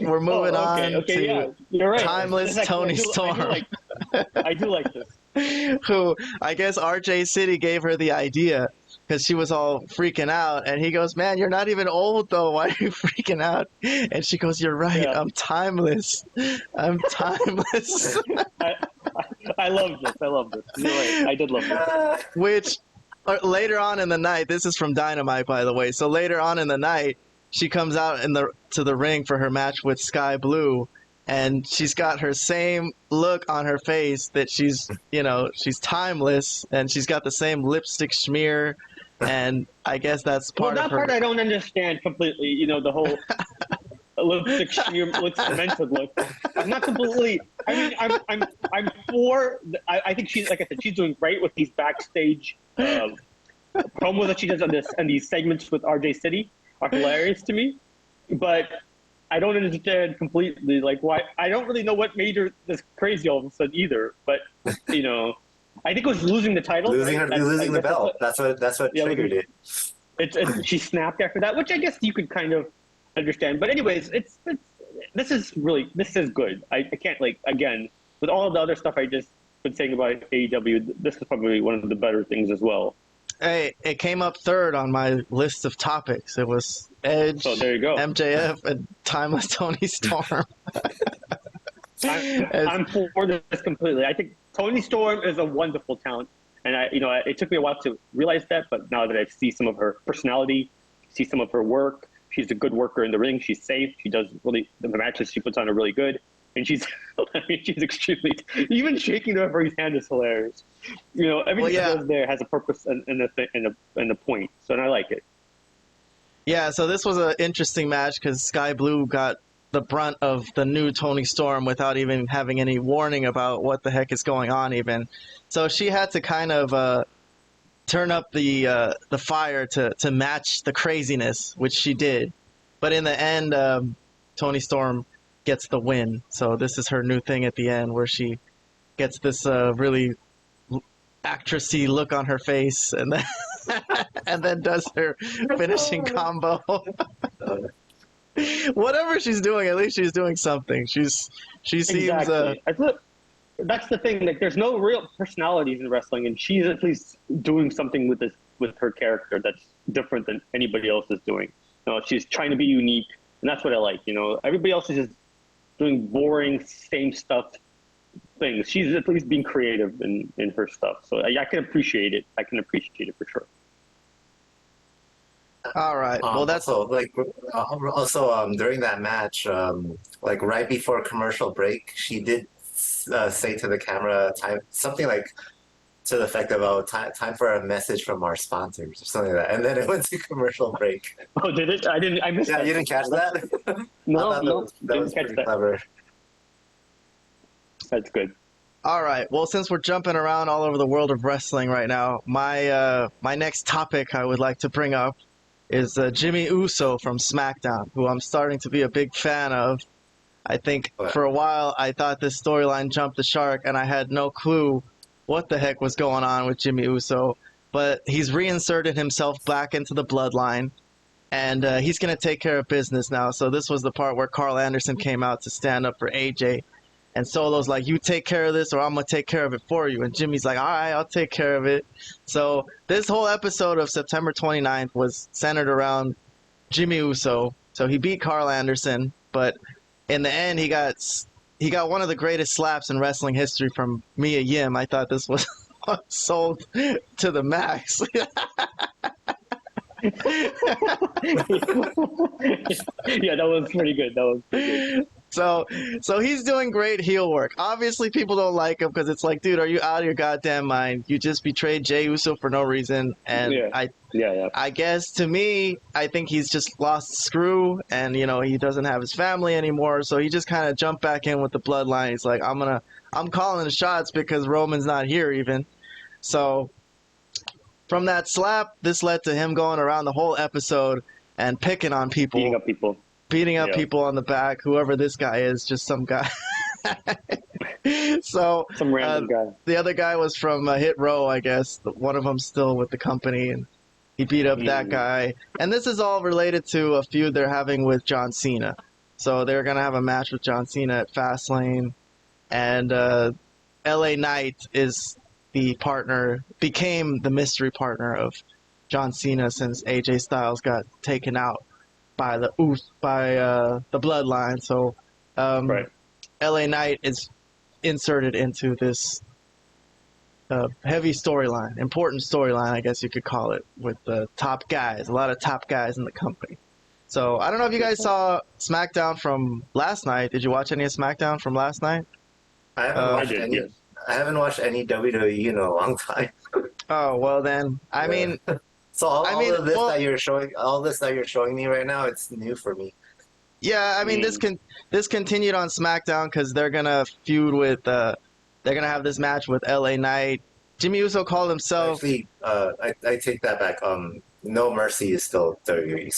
We're moving on to yeah. You're right. timeless Toni Storm. I do like this. Who I guess RJ City gave her the idea because she was all freaking out, and he goes, "Man, you're not even old though. Why are you freaking out?" And she goes, "You're right. Yeah. I'm timeless. I'm timeless." I love this. You're right. I did love this. Which later on in the night, this is from Dynamite, by the way. So later on in the night, she comes out to the ring for her match with Sky Blue. And she's got her same look on her face that she's timeless, and she's got the same lipstick smear, and I guess that's part of her. Part I don't understand completely. The whole lipstick smear, looks demented look. I'm not completely. I mean, I'm for. I think she's, like I said, she's doing great with these backstage promos that she does on these segments with RJ City are hilarious to me, but I don't understand completely, like, why. I don't really know what made her this crazy all of a sudden either. But I think it was losing the title, losing the belt. That's what triggered it. She snapped after that, which I guess you could kind of understand. But anyways, this is good. I can't, like, again, with all of the other stuff I just been saying about AEW, this is probably one of the better things as well. Hey, it came up third on my list of topics. It was Edge, there you go. MJF, and timeless Toni Storm. I'm for this completely. I think Toni Storm is a wonderful talent, and it took me a while to realize that. But now that I see some of her personality, see some of her work, she's a good worker in the ring. She's safe. She does the matches she puts on are really good. And she's extremely, even shaking the referee's hand is hilarious. Everything she does there has a purpose and a point. So, and I like it. Yeah, so this was an interesting match because Sky Blue got the brunt of the new Toni Storm without even having any warning about what the heck is going on even. So she had to kind of turn up the fire to match the craziness, which she did. But in the end, Toni Storm gets the win. So this is her new thing at the end where she gets this really actressy look on her face and then and then does her finishing combo. Whatever she's doing, at least she's doing something. She seems Exactly. That's the thing. Like, there's no real personalities in wrestling, and she's at least doing something with her character that's different than anybody else is doing. She's trying to be unique, and that's what I like. Everybody else is just doing boring, same stuff things. She's at least being creative in her stuff. So I can appreciate it. I can appreciate it for sure. All right. Well, that's also during that match, like right before commercial break, she did say to the camera something like to the effect of time for a message from our sponsors or something like that, and then it went to commercial break. Oh, did it? I missed that. Yeah, you didn't catch that? No, that was pretty clever. That's good. All right. Well, since we're jumping around all over the world of wrestling right now, my next topic I would like to bring up is Jimmy Uso from SmackDown, who I'm starting to be a big fan of. I think for a while I thought this storyline jumped the shark, and I had no clue what the heck was going on with Jimmy Uso. But he's reinserted himself back into the Bloodline, and he's going to take care of business now. So this was the part where Carl Anderson came out to stand up for AJ. And Solo's like, you take care of this or I'm going to take care of it for you. And Jimmy's like, all right, I'll take care of it. So this whole episode of September 29th was centered around Jimmy Uso. So he beat Carl Anderson, but in the end, he got one of the greatest slaps in wrestling history from Mia Yim. I thought this was sold to the max. Yeah, that was pretty good. So he's doing great heel work. Obviously, people don't like him because it's like, dude, are you out of your goddamn mind? You just betrayed Jey Uso for no reason. And I guess to me, I think he's just lost the screw, and he doesn't have his family anymore. So he just kind of jumped back in with the Bloodline. He's like, I'm calling the shots because Roman's not here even. So from that slap, this led to him going around the whole episode and picking on people. Beating up people on the back, whoever this guy is, just some guy. So some random guy. The other guy was from Hit Row, I guess. One of them's still with the company, and he beat up that guy. And this is all related to a feud they're having with John Cena. So they're going to have a match with John Cena at Fastlane. And LA Knight became the mystery partner of John Cena since AJ Styles got taken out by the Bloodline. So LA Knight is inserted into this heavy storyline, important storyline, I guess you could call it, with the top guys, a lot of top guys in the company. So I don't know if you guys saw SmackDown from last night. Did you watch any of SmackDown from last night? I haven't watched any WWE in a long time. Oh, well then, I mean... So all this that you're showing me right now, it's new for me. Yeah, I mean this continued on SmackDown because they're gonna feud with they're gonna have this match with LA Knight. Jimmy Uso called himself. Actually, I take that back. No Mercy is still WWE.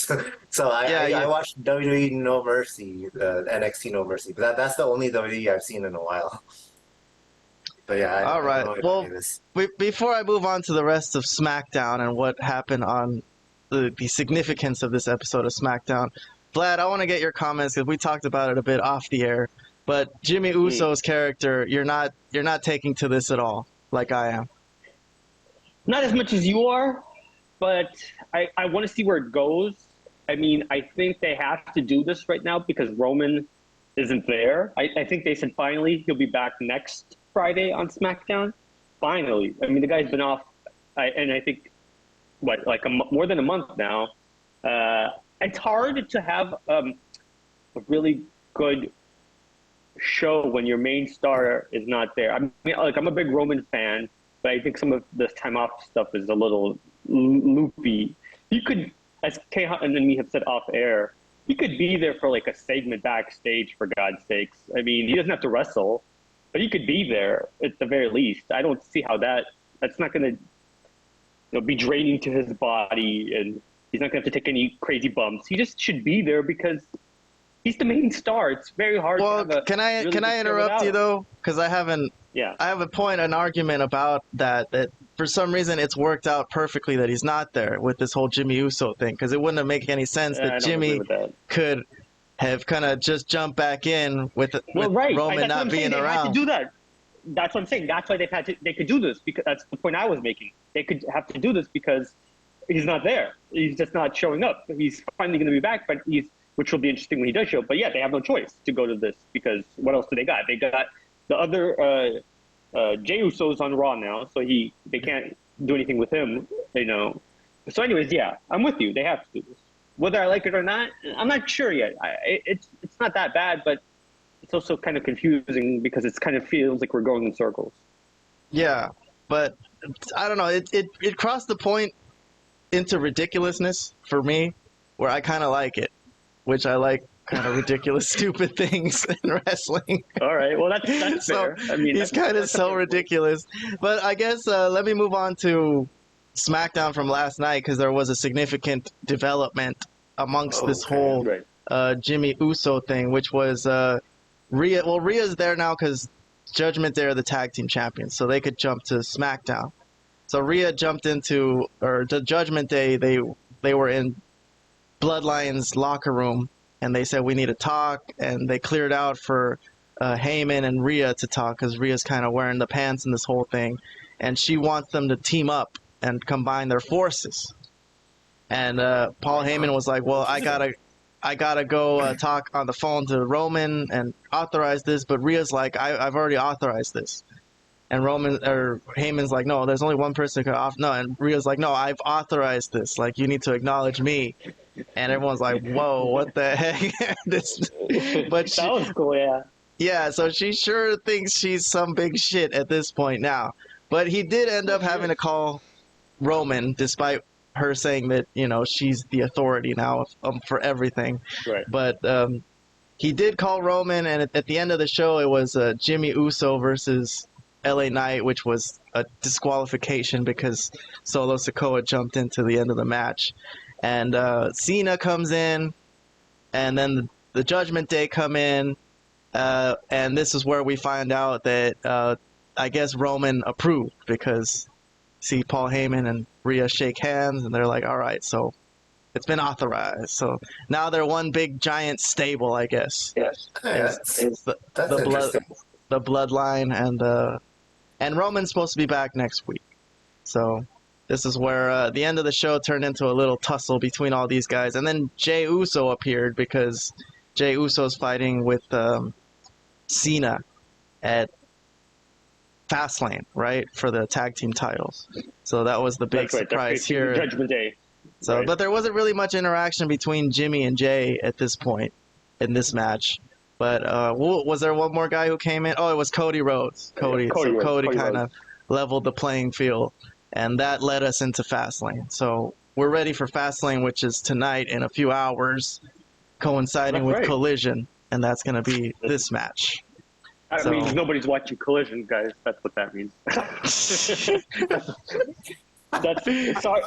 So I watched WWE No Mercy, NXT No Mercy, but that's the only WWE I've seen in a while. But yeah, all right. Well, before I move on to the rest of SmackDown and what happened on the significance of this episode of SmackDown, Vlad, I want to get your comments because we talked about it a bit off the air. But Jimmy Uso's character, you're not taking to this at all, like I am. Not as much as you are, but I want to see where it goes. I mean, I think they have to do this right now because Roman isn't there. I think they said finally he'll be back next Friday on SmackDown. Finally. I mean, the guy's been off, and I think, more than a month now. It's hard to have a really good show when your main star is not there. I mean, I'm a big Roman fan, but I think some of this time off stuff is a little loopy. You could, as Kayhan and me have said off air, he could be there for like a segment backstage, for God's sakes. I mean, he doesn't have to wrestle, but he could be there at the very least. I don't see how that's not going to be draining to his body, and he's not going to have to take any crazy bumps. He just should be there because he's the main star. It's very hard. Well, to have can I interrupt you though? Because I have an argument about that for some reason it's worked out perfectly that he's not there with this whole Jimmy Uso thing. Because it wouldn't make any sense that Jimmy could have kind of just jumped back in with Roman not being around. They had to do that. That's what I'm saying. That's why they could do this, because that's the point I was making. They could have to do this because he's not there. He's just not showing up. He's finally going to be back, which will be interesting when he does show up. But yeah, they have no choice to go to this, because what else do they got? They got the other Jey Uso's on Raw now, so they can't do anything with him, So anyways, yeah, I'm with you. They have to do this. Whether I like it or not, I'm not sure yet. It's not that bad, but it's also kind of confusing because it kind of feels like we're going in circles. Yeah, but I don't know. It crossed the point into ridiculousness for me, where I kind of like it, which I like kind of ridiculous, stupid things in wrestling. All right, well that's so fair. I mean, he's kind of so ridiculous. But I guess let me move on to SmackDown from last night, because there was a significant development amongst this whole Jimmy Uso thing, which was Rhea. Well, Rhea's there now because Judgement Day are the tag team champions, so they could jump to SmackDown. So Rhea jumped the Judgment Day. They were in Bloodline's locker room, and they said we need to talk, and they cleared out for Heyman and Rhea to talk, because Rhea's kind of wearing the pants in this whole thing, and she wants them to team up and combine their forces. And Paul Heyman was like, well, I gotta go talk on the phone to Roman and authorize this, but Rhea's like, I've already authorized this. And Heyman's like, no, there's only one person who could no, and Rhea's like, no, I've authorized this. Like, you need to acknowledge me. And everyone's like, whoa, what the heck? That was cool, yeah. Yeah, so she sure thinks she's some big shit at this point now. But he did end up having to call Roman, despite her saying that, she's the authority now for everything. Right. But he did call Roman, and at the end of the show, it was Jimmy Uso versus LA Knight, which was a disqualification because Solo Sikoa jumped into the end of the match. And Cena comes in, and then the Judgment Day come in, and this is where we find out that I guess Roman approved, because see Paul Heyman and Rhea shake hands, and they're like, all right, so it's been authorized. So now they're one big giant stable, I guess. Yes. It's the Bloodline, and Roman's supposed to be back next week. So this is where the end of the show turned into a little tussle between all these guys. And then Jey Uso appeared, because Jey Uso's fighting with Cena at Fastlane, right, for the tag team titles. So that was the big surprise here. Judgment Day. So, but there wasn't really much interaction between Jimmy and Jey at this point in this match. But was there one more guy who came in? Oh, it was Cody Rhodes. Cody kind of leveled the playing field, and that led us into Fastlane. So we're ready for Fastlane, which is tonight in a few hours, coinciding with Collision, and that's going to be this match. I mean, nobody's watching Collision, guys. That's what that means. Sorry.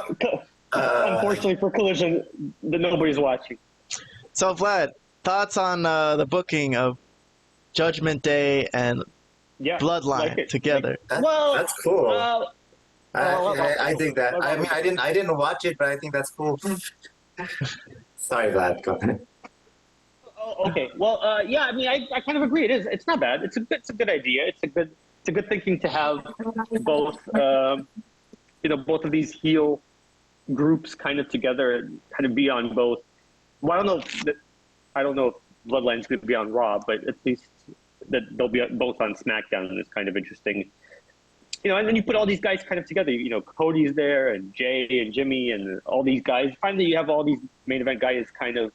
Unfortunately for Collision, nobody's watching. So, Vlad, thoughts on the booking of Judgment Day and Bloodline together? That's cool. I think that. I mean, I didn't watch it, but I think that's cool. Sorry, Vlad. Go ahead. Oh, okay. Well, yeah. I mean, I kind of agree. It is. It's not bad. It's a good idea. It's a good thinking to have both. Both of these heel groups kind of together and kind of be on both. Well, I don't know if Bloodline's going to be on Raw, but at least that they'll be both on SmackDown, and it's kind of interesting. And then you put all these guys kind of together. Cody's there, and Jay and Jimmy, and all these guys. Finally, you have all these main event guys kind of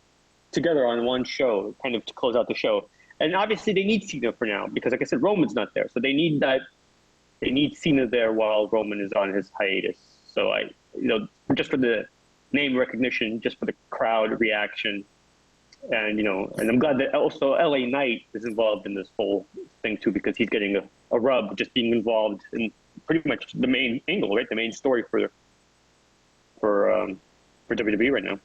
together on one show, kind of to close out the show. And obviously, they need Cena for now because, like I said, Roman's not there, so they need that. They need Cena there while Roman is on his hiatus. So just for the name recognition, just for the crowd reaction, and and I'm glad that also LA Knight is involved in this whole thing too, because he's getting a rub just being involved in pretty much the main angle, right? The main story for WWE right now.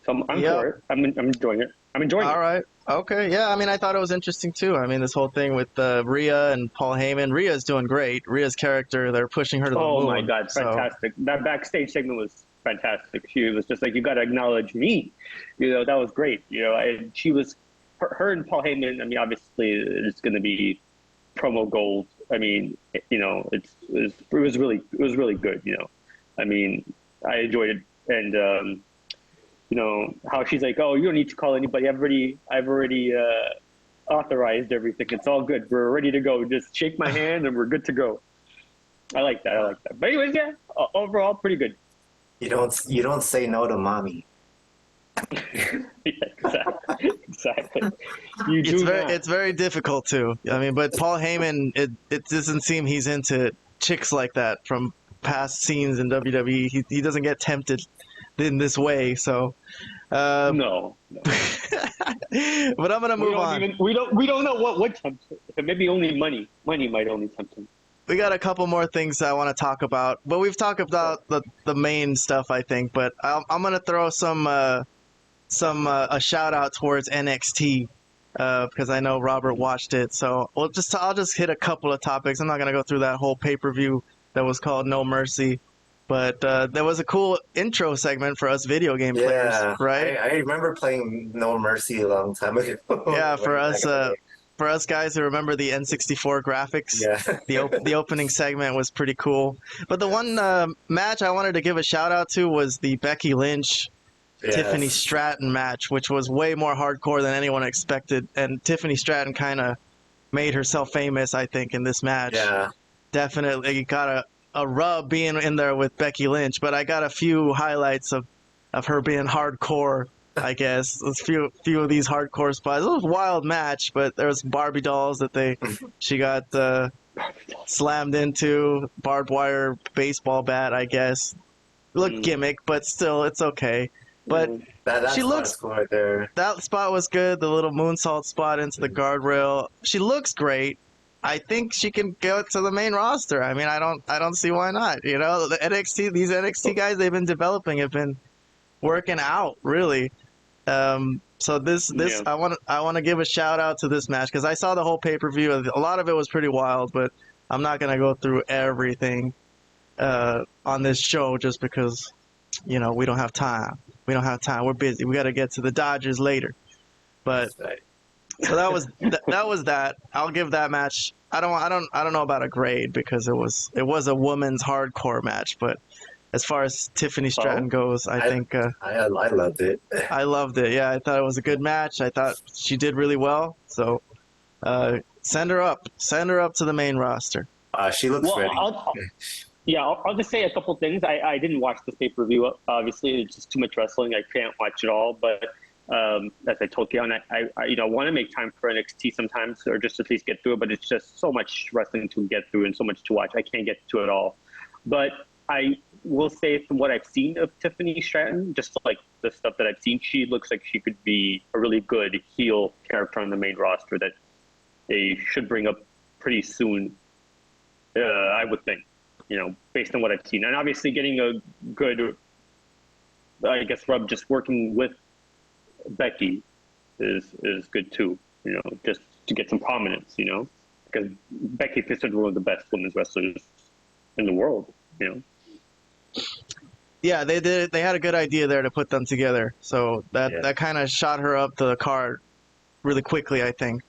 So I'm for it. I'm enjoying it. I'm enjoying it. All right. Okay. Yeah. I mean, I thought it was interesting too. I mean, this whole thing with Rhea and Paul Heyman. Rhea's doing great. Rhea's character, they're pushing her to the moon. Oh my God, So, fantastic! That backstage segment was fantastic. She was just like, "You got to acknowledge me," that was great. And she was, her and Paul Heyman. I mean, obviously, it's going to be promo gold. I mean, it was really good. I mean, I enjoyed it, and how she's like, "Oh, you don't need to call anybody. I've already authorized everything. It's all good. We're ready to go. Just shake my hand, and we're good to go." I like that. But anyways, yeah, overall, pretty good. You don't say no to mommy. Yeah, exactly. You do it's very difficult to. I mean, but Paul Heyman, it doesn't seem he's into chicks like that from past scenes in WWE. He doesn't get tempted in this way. So, no. but I'm gonna move on. We don't know what would tempt him. Maybe only money. Money might only tempt him. We got a couple more things I want to talk about, but we've talked about the main stuff, I think. But I'm gonna throw a shout out towards NXT because I know Robert watched it. So I'll just hit a couple of topics. I'm not gonna go through that whole pay-per-view that was called No Mercy, but there was a cool intro segment for us video game players, right? I remember playing No Mercy a long time ago. Yeah, for us guys who remember the N64 graphics, the opening segment was pretty cool. But the one match I wanted to give a shout out to was the Becky Lynch Tiffany Stratton match, which was way more hardcore than anyone expected. And Tiffany Stratton kind of made herself famous, I think, in this match. Yeah. Definitely got a rub being in there with Becky Lynch, but I got a few highlights of her being hardcore, I guess. A few of these hardcore spots. It was a wild match, but there was Barbie dolls that she got slammed into, barbed wire baseball bat, I guess. Look gimmick, but still, it's okay. But that she looks cool right there. That spot was good. The little moonsault spot into the guardrail. She looks great. I think she can go to the main roster. I mean, I don't see why not. The these NXT guys they've been developing have been working out really. So this I want to give a shout out to this match because I saw the whole pay-per-view. A lot of it was pretty wild, but I'm not gonna go through everything on this show just because we don't have time. We're busy. We got to get to the Dodgers later. But so that was that. I'll give that match. I don't know about a grade because it was a woman's hardcore match, but as far as Tiffany Stratton goes, I think I loved it. I loved it. Yeah, I thought it was a good match. I thought she did really well. So send her up to the main roster. She looks ready. I'll just say a couple things. I didn't watch this pay-per-view. Obviously, it's just too much wrestling. I can't watch it all. But as I told Kayhan, I want to make time for NXT sometimes, or just at least get through it. But it's just so much wrestling to get through and so much to watch. I can't get to it all. But I will say from what I've seen of Tiffany Stratton, just like the stuff that I've seen, she looks like she could be a really good heel character on the main roster that they should bring up pretty soon, I would think. Based on what I've seen. And obviously getting a good, I guess, rub just working with Becky is good too, just to get some prominence, because Becky is considered one of the best women's wrestlers in the world, Yeah, they did. They had a good idea there to put them together. So that kind of shot her up the card really quickly, I think.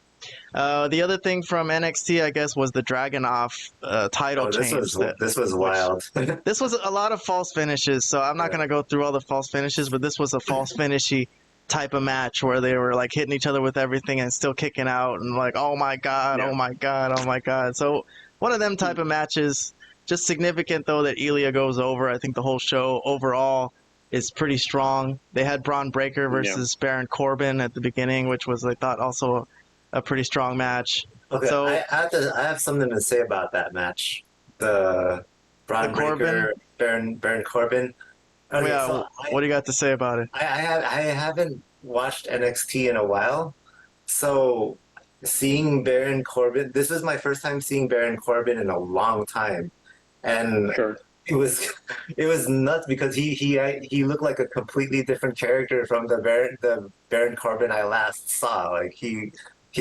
The other thing from NXT, I guess, was the Dragonov title change. This was wild. This was a lot of false finishes, so I'm not going to go through all the false finishes, but this was a false finishy type of match where they were like hitting each other with everything and still kicking out and like, oh my God, oh my God, oh my God. So one of them type of matches, just significant though that Ilya goes over. I think the whole show overall is pretty strong. They had Braun Breaker versus Baron Corbin at the beginning, which was, I thought, also a pretty strong match. Okay, so I have something to say about that match. The Braun Breaker, Baron Corbin. Okay, what do you got to say about it? I haven't watched NXT in a while, so seeing Baron Corbin. This was my first time seeing Baron Corbin in a long time, and it was nuts because he looked like a completely different character from the Baron Corbin I last saw. Like he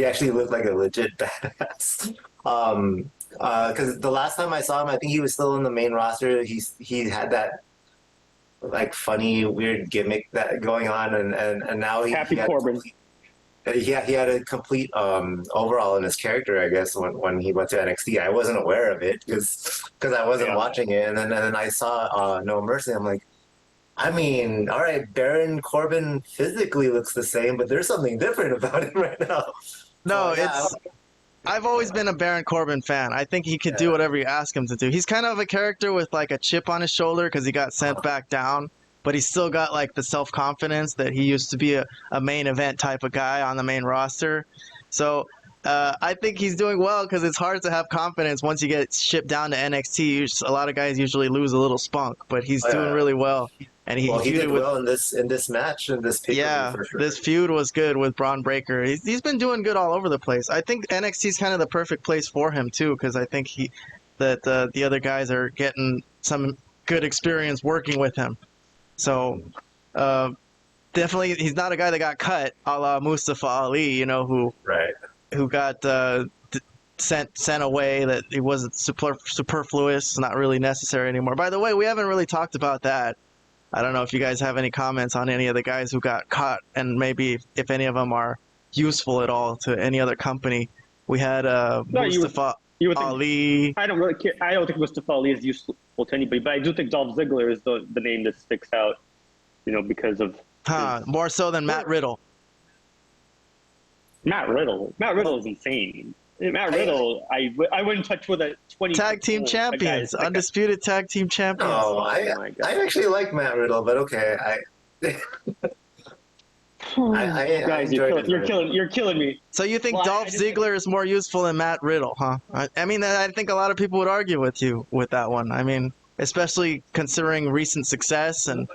actually looked like a legit badass. Because the last time I saw him, I think he was still in the main roster. He had that like funny weird gimmick that going on, and now Happy he had Corbin. he had a complete overall in his character, I guess, when he went to NXT. I wasn't aware of it because I wasn't watching it, and then I saw No Mercy. I'm like, I mean, all right, Baron Corbin physically looks the same, but there's something different about him right now. No, So, yeah, I've always been a Baron Corbin fan. I think he could do whatever you ask him to do. He's kind of a character with like a chip on his shoulder because he got sent back down, but he's still got like the self-confidence that he used to be a main event type of guy on the main roster. So I think he's doing well because it's hard to have confidence once you get shipped down to NXT. A lot of guys usually lose a little spunk, but he's doing really well. And he did well in this match in this pay-per-view. Yeah, for sure. this feud was good with Braun Breaker. He's been doing good all over the place. I think NXT's kind of the perfect place for him too, because I think the other guys are getting some good experience working with him. So definitely, he's not a guy that got cut, a la Mustafa Ali, who got sent away, that he wasn't superfluous, not really necessary anymore. By the way, we haven't really talked about that. I don't know if you guys have any comments on any of the guys who got caught, and maybe if any of them are useful at all to any other company. We had Mustafa Ali. I don't really care. I don't think Mustafa Ali is useful to anybody, but I do think Dolph Ziggler is the name that sticks out, because of... More so than Matt Riddle. Matt Riddle is insane. Matt Riddle, I wouldn't touch with a 20 tag team champions, undisputed tag team champions. No, I actually like Matt Riddle, but okay, guys, you're killing me. So you think Dolph Ziggler is more useful than Matt Riddle, huh? I mean, I think a lot of people would argue with you with that one. I mean, especially considering recent success and.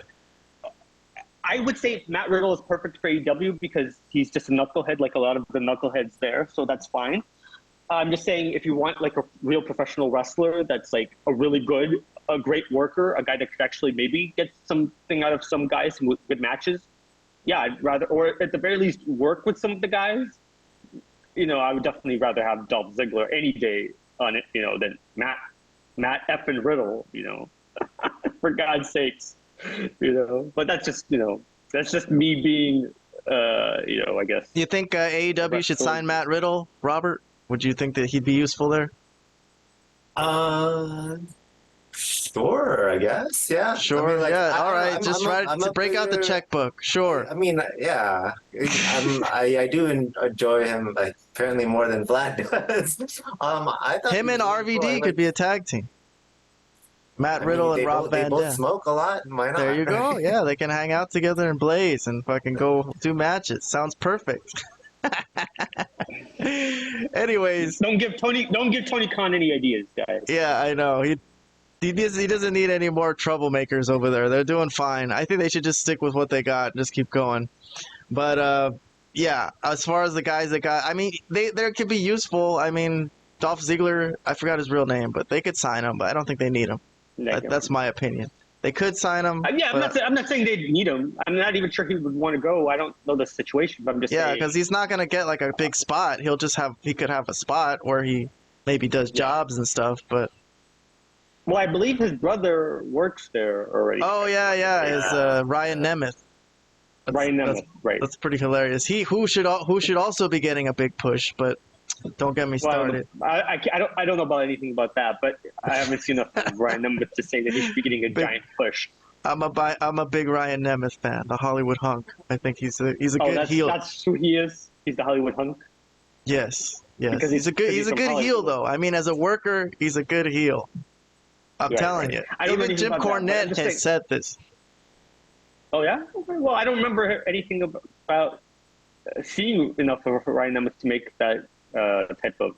I would say Matt Riddle is perfect for AEW because he's just a knucklehead like a lot of the knuckleheads there, so that's fine. I'm just saying if you want like a real professional wrestler that's like a great worker, a guy that could actually maybe get something out of some guys with good matches, yeah, I'd rather, or at the very least work with some of the guys, I would definitely rather have Dolph Ziggler any day on it, than Matt effing Riddle, for God's sakes. But that's just me being I guess. Do you think AEW should sign Matt Riddle, Robert? Would you think that he'd be useful there? Sure, I guess. Yeah. Sure. I mean, all right. Just break out the checkbook. Sure. I mean, yeah. I do enjoy him apparently more than Vlad does. I thought him and RVD could be a tag team. Matt Riddle and Rob Van Dam. They both smoke a lot. Why not? There you go. Yeah, they can hang out together and blaze and fucking go do matches. Sounds perfect. Anyways, don't give Tony Khan any ideas, guys. Yeah, I know. He doesn't need any more troublemakers over there. They're doing fine. I think they should just stick with what they got and just keep going. But yeah, as far as the guys that got, I mean, they could be useful. I mean, Dolph Ziggler, I forgot his real name, but they could sign him. But I don't think they need him. That's my opinion. They could sign him. Yeah, I'm not saying they need him. I'm not even sure he would want to go. I don't know the situation, but I'm just saying. Yeah, because he's not going to get like a big spot. He could have a spot where he maybe does jobs and stuff, but. Well, I believe his brother works there already. Oh yeah. Is Ryan Nemeth. Ryan Nemeth, right? That's pretty hilarious. Who should also be getting a big push, but. Don't get me started. Well, I don't know about anything about that, but I haven't seen enough of Ryan Nemeth to say that he should be getting a giant push. I'm a big Ryan Nemeth fan, the Hollywood hunk. I think he's a good heel. That's who he is. He's the Hollywood hunk. Yes. Because he's a good heel though. I mean, as a worker, he's a good heel. I'm telling you. Even Jim Cornette has said this. Oh yeah? Well, I don't remember anything about seeing enough of Ryan Nemeth to make that type of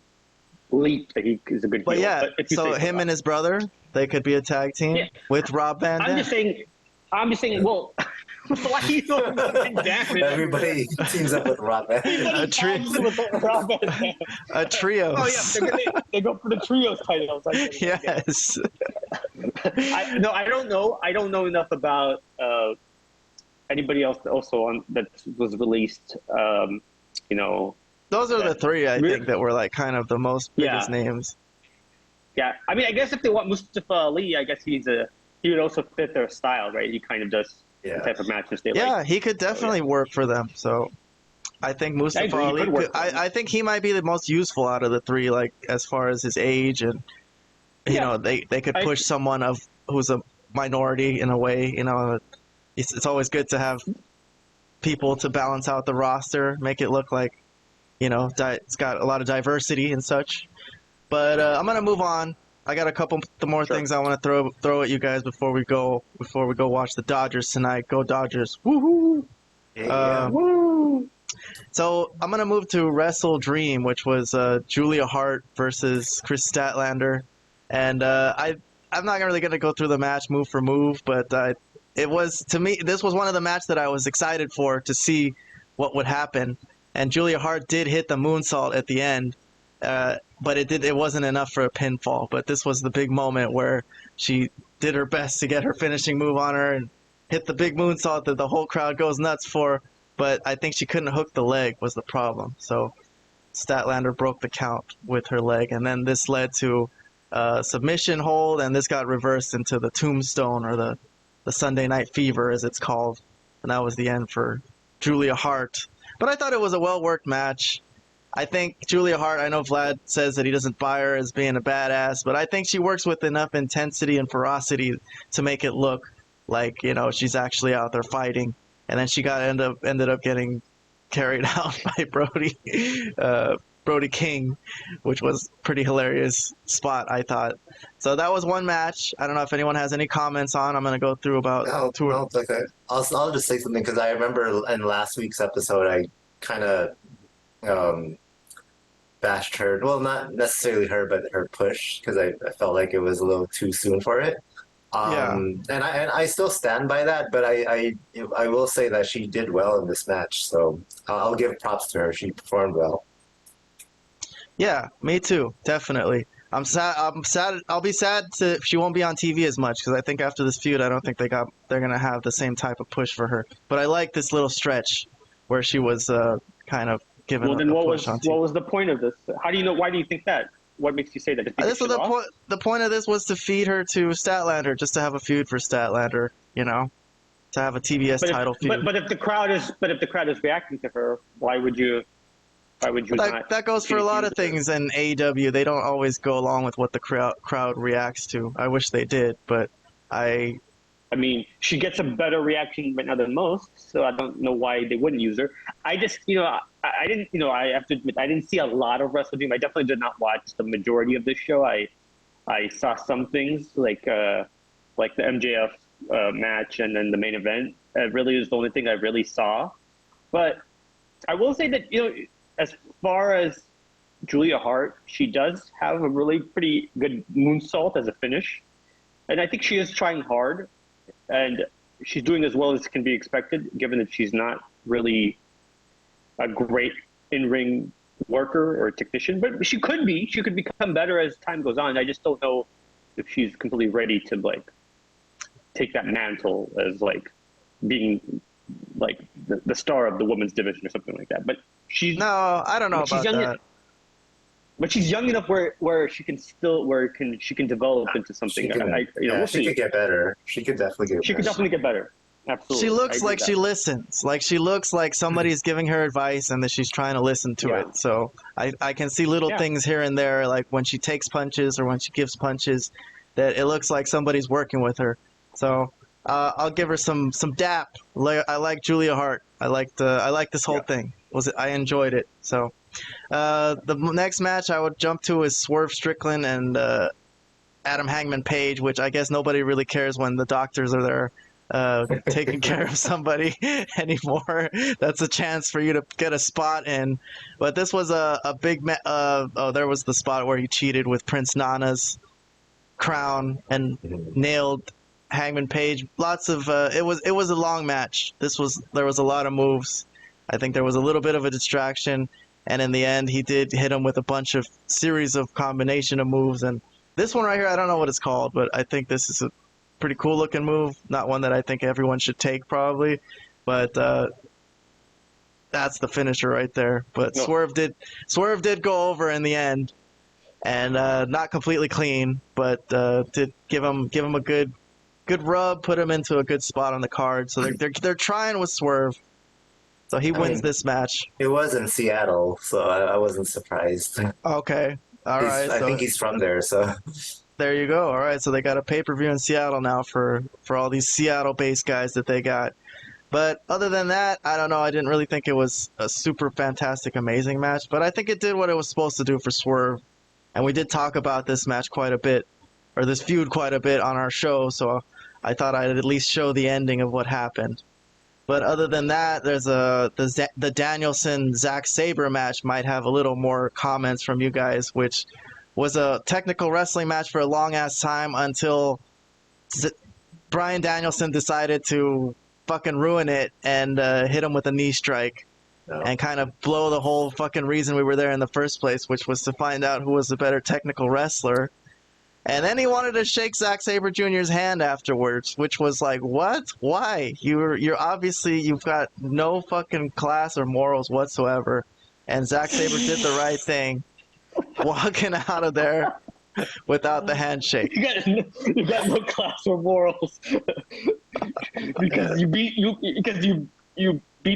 leap that he is a good heel. But yeah, so him and his brother, they could be a tag team with Rob Van Dam. I'm just saying, well, why are you throwing Van Dam? Everybody teams up with Rob Van Dam. A trio. Oh yeah, they go for the trios title. Yes. I don't know. I don't know enough about anybody else also on that was released. You know, Those are the three I think that were like kind of the most biggest names. Yeah, I mean, I guess if they want Mustafa Ali, I guess he would also fit their style, right? He kind of does the type of matches they like. Yeah, he could definitely work for them. So I think Mustafa Ali, I think he might be the most useful out of the three, like as far as his age and you know they could push someone who's a minority in a way. You know, it's always good to have people to balance out the roster, make it look like you know it's got a lot of diversity and such. But I'm gonna move on. I got a couple more things I want to throw at you guys before we go watch the Dodgers tonight. Go Dodgers! Woohoo! Woo! So I'm gonna move to WrestleDream, which was Julia Hart versus Kris Statlander, and I'm not really gonna go through the match move for move, but it was, to me, this was one of the matches that I was excited for to see what would happen. And Julia Hart did hit the moonsault at the end, but it wasn't enough for a pinfall. But this was the big moment where she did her best to get her finishing move on her and hit the big moonsault that the whole crowd goes nuts for. But I think she couldn't hook the leg was the problem. So Statlander broke the count with her leg. And then this led to submission hold, and this got reversed into the tombstone, or the Sunday Night Fever, as it's called. And that was the end for Julia Hart. But I thought it was a well-worked match. I think Julia Hart, I know Vlad says that he doesn't buy her as being a badass, but I think she works with enough intensity and ferocity to make it look like, you know, she's actually out there fighting. And then she ended up getting carried out by Brody King, which was pretty hilarious spot, I thought. So that was one match. I don't know if anyone has any comments on. I'm going to go through about two. No, okay. I'll just say something, because I remember in last week's episode I kind of bashed her. Well, not necessarily her, but her push, because I felt like it was a little too soon for it. And I still stand by that, but I will say that she did well in this match, so I'll give props to her. She performed well. Yeah, me too, definitely. I'm sad. I'll be sad if she won't be on TV as much, because I think after this feud, I don't think they're gonna have the same type of push for her. But I like this little stretch where she was kind of given a push on TV. What was the point of this? How do you know? Why do you think that? What makes you say that? This was the point of this was to feed her to Statlander, just to have a feud for Statlander, you know, to have a TBS title feud. But if the crowd is reacting to her, why would you not? That goes for a lot of things in AEW. They don't always go along with what the crowd reacts to. I wish they did, but I mean, she gets a better reaction right now than most, so I don't know why they wouldn't use her. I just, I didn't, I have to admit, I didn't see a lot of WrestleDream. I definitely did not watch the majority of this show. I saw some things like the MJF match and then the main event. It really is the only thing I really saw. But I will say that, as far as Julia Hart, she does have a really pretty good moonsault as a finish. And I think she is trying hard. And she's doing as well as can be expected, given that she's not really a great in-ring worker or technician. But she could be. She could become better as time goes on. I just don't know if she's completely ready to take that mantle as being the star of the women's division or something like that. But she's I don't know about that. But she's young enough where she can develop into something. She could get better. She could definitely get better. She could definitely get better. Absolutely. She looks like she listens. Like she looks like somebody's giving her advice and that she's trying to listen to it. So I can see little things here and there, like when she takes punches or when she gives punches, that it looks like somebody's working with her. So I'll give her some dap. I like Julia Hart. I like this whole thing. I enjoyed it. So the next match I would jump to is Swerve Strickland and Adam Hangman Page, which I guess nobody really cares when the doctors are there taking care of somebody anymore. That's a chance for you to get a spot in. But this was a big there was the spot where he cheated with Prince Nana's crown and nailed Hangman Page. Lots of it was a long match. There was a lot of moves. I think there was a little bit of a distraction, and in the end he did hit him with a series of combination of moves, and This one right here, I don't know what it's called, but I think this is a pretty cool looking move. Not one that I think everyone should take probably, but that's the finisher right there. But No. Swerve did go over in the end, and not completely clean, but did give him a good rub, put him into a good spot on the card. So they're trying with Swerve. So he wins this match. It was in Seattle, so I wasn't surprised. Okay. All right. I So think he's from there, so there you go. All right. So they got a pay-per-view in Seattle now for all these Seattle-based guys that they got. But other than that, I don't know. I didn't really think it was a super fantastic, amazing match. But I think it did what it was supposed to do for Swerve. And we did talk about this match quite a bit, or this feud quite a bit on our show. So I thought I'd at least show the ending of what happened. But other than that, there's the Danielson Zack Sabre match might have a little more comments from you guys, which was a technical wrestling match for a long ass time until Bryan Danielson decided to fucking ruin it and hit him with a knee strike and kind of blow the whole fucking reason we were there in the first place, which was to find out who was the better technical wrestler. And then he wanted to shake Zack Sabre Jr.'s hand afterwards, which was like, what? Why? You're obviously, you've got no fucking class or morals whatsoever. And Zack Sabre did the right thing, walking out of there without the handshake. You got no class or morals because you beat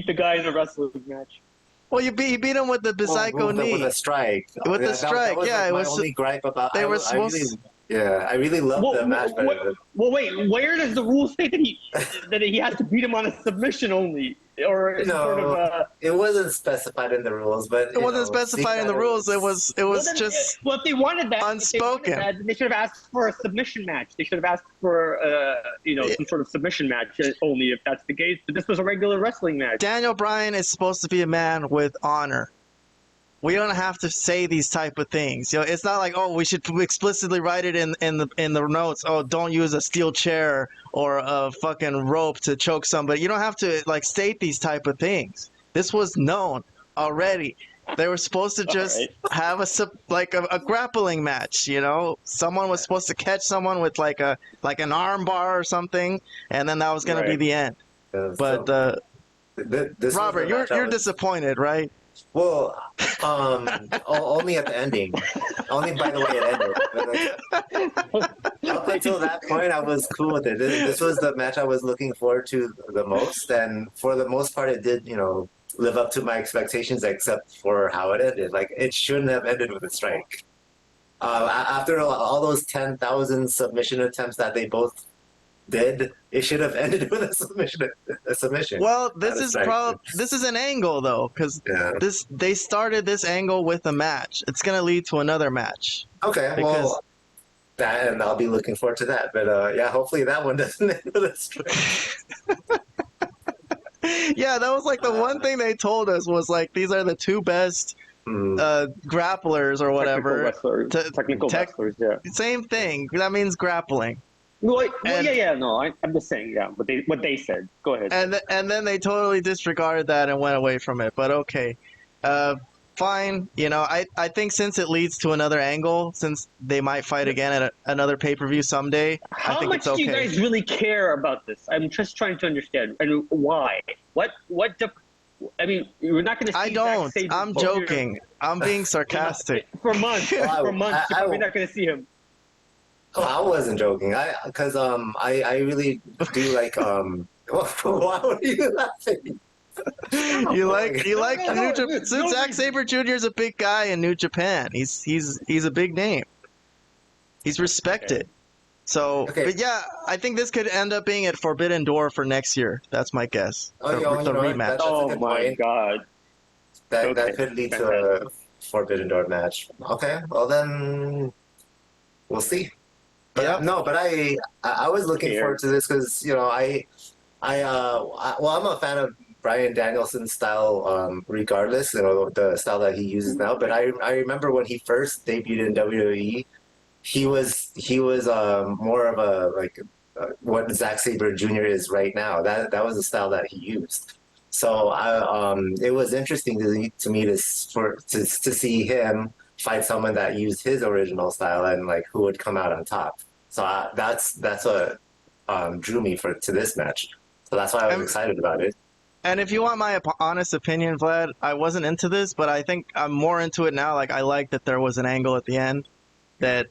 the guy in a wrestling match. Well, he beat him with the Psycho knee. With a strike. With the strike, that was yeah. Like it my was only gripe about. They were supposed. I really loved the match. Well, wait. Where does the rule say that he has to beat him on a submission only, or it wasn't specified in the rules, but it wasn't specified in the rules. It was just. Well, if they wanted that, unspoken. They should have asked for a submission match. They should have asked for some sort of submission match only if that's the case. But this was a regular wrestling match. Daniel Bryan is supposed to be a man with honor. We don't have to say these type of things. It's not like, oh, we should explicitly write it in the notes. Oh, don't use a steel chair or a fucking rope to choke somebody. You don't have to state these type of things. This was known already. They were supposed to just have a grappling match. Someone was supposed to catch someone with like an arm bar or something, and then that was going to be the end. But Robert, you're disappointed, right? Well, only at the ending. Only by the way it ended. Up until that point, I was cool with it. This was the match I was looking forward to the most, and for the most part, it did, live up to my expectations, except for how it ended. Like, it shouldn't have ended with a strike. After all those 10,000 submission attempts that they both did, it should have ended with a submission. Well, this is an angle though, because they started this angle with a match. It's gonna lead to another match. Okay, well, and I'll be looking forward to that. But hopefully that one doesn't end with a strike. Yeah, that was the one thing they told us was these are the two best grapplers or whatever. Technical wrestlers, yeah. Same thing. That means grappling. I'm just saying, what they said. Go ahead. And then they totally disregarded that and went away from it. But okay, fine. I think since it leads to another angle, since they might fight again at another pay-per-view someday, I think it's okay. How much do you guys really care about this? I'm just trying to understand. And why? I mean, you're not going to see. I don't. I'm joking. I'm being sarcastic. For months. You're probably not going to see him. Oh, I wasn't joking. Because I really do like why were you laughing? You like New Japan? Since Zack Sabre Jr. is a big guy in New Japan, he's a big name. He's respected. Okay. So, but yeah, I think this could end up being at Forbidden Door for next year. That's my guess. The rematch. Oh my god. That could lead to a Forbidden Door match. Okay, well then we'll see. But I was looking forward to this because I'm a fan of Bryan Danielson's style, regardless, the style that he uses now. But I remember when he first debuted in WWE, he was more of a what Zack Sabre Jr. is right now. That was the style that he used. So it was interesting to me to see him fight someone that used his original style and like who would come out on top. So that's what drew me to this match. So that's why I was excited about it. And if you want my honest opinion, Vlad, I wasn't into this, but I think I'm more into it now. Like, I like that there was an angle at the end that,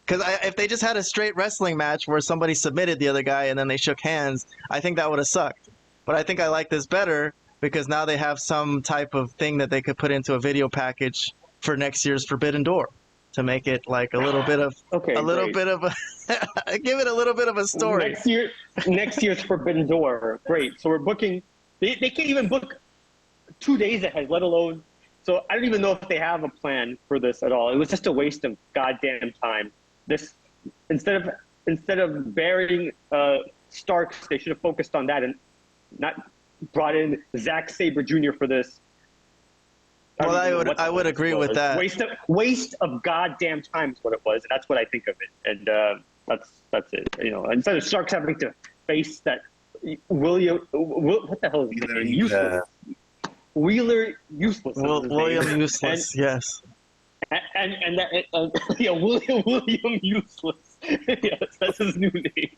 because if they just had a straight wrestling match where somebody submitted the other guy and then they shook hands, I think that would have sucked. But I think I like this better because now they have some type of thing that they could put into a video package for next year's Forbidden Door to make it like a little bit of give it a little bit of a story. Next year's Forbidden Door. Great. So we're booking. They can't even book 2 days ahead, let alone. So I don't even know if they have a plan for this at all. It was just a waste of goddamn time. This instead of burying Starks, they should have focused on that and not brought in Zack Sabre Jr. for this. Well, I would agree with that. Waste of goddamn time is what it was. That's what I think of it, and that's it. You know, instead of Starks having to face that William, what the hell is his name? Useless. Wheeler Useless. William Useless. Yes. And William Useless. Yes, that's his new name.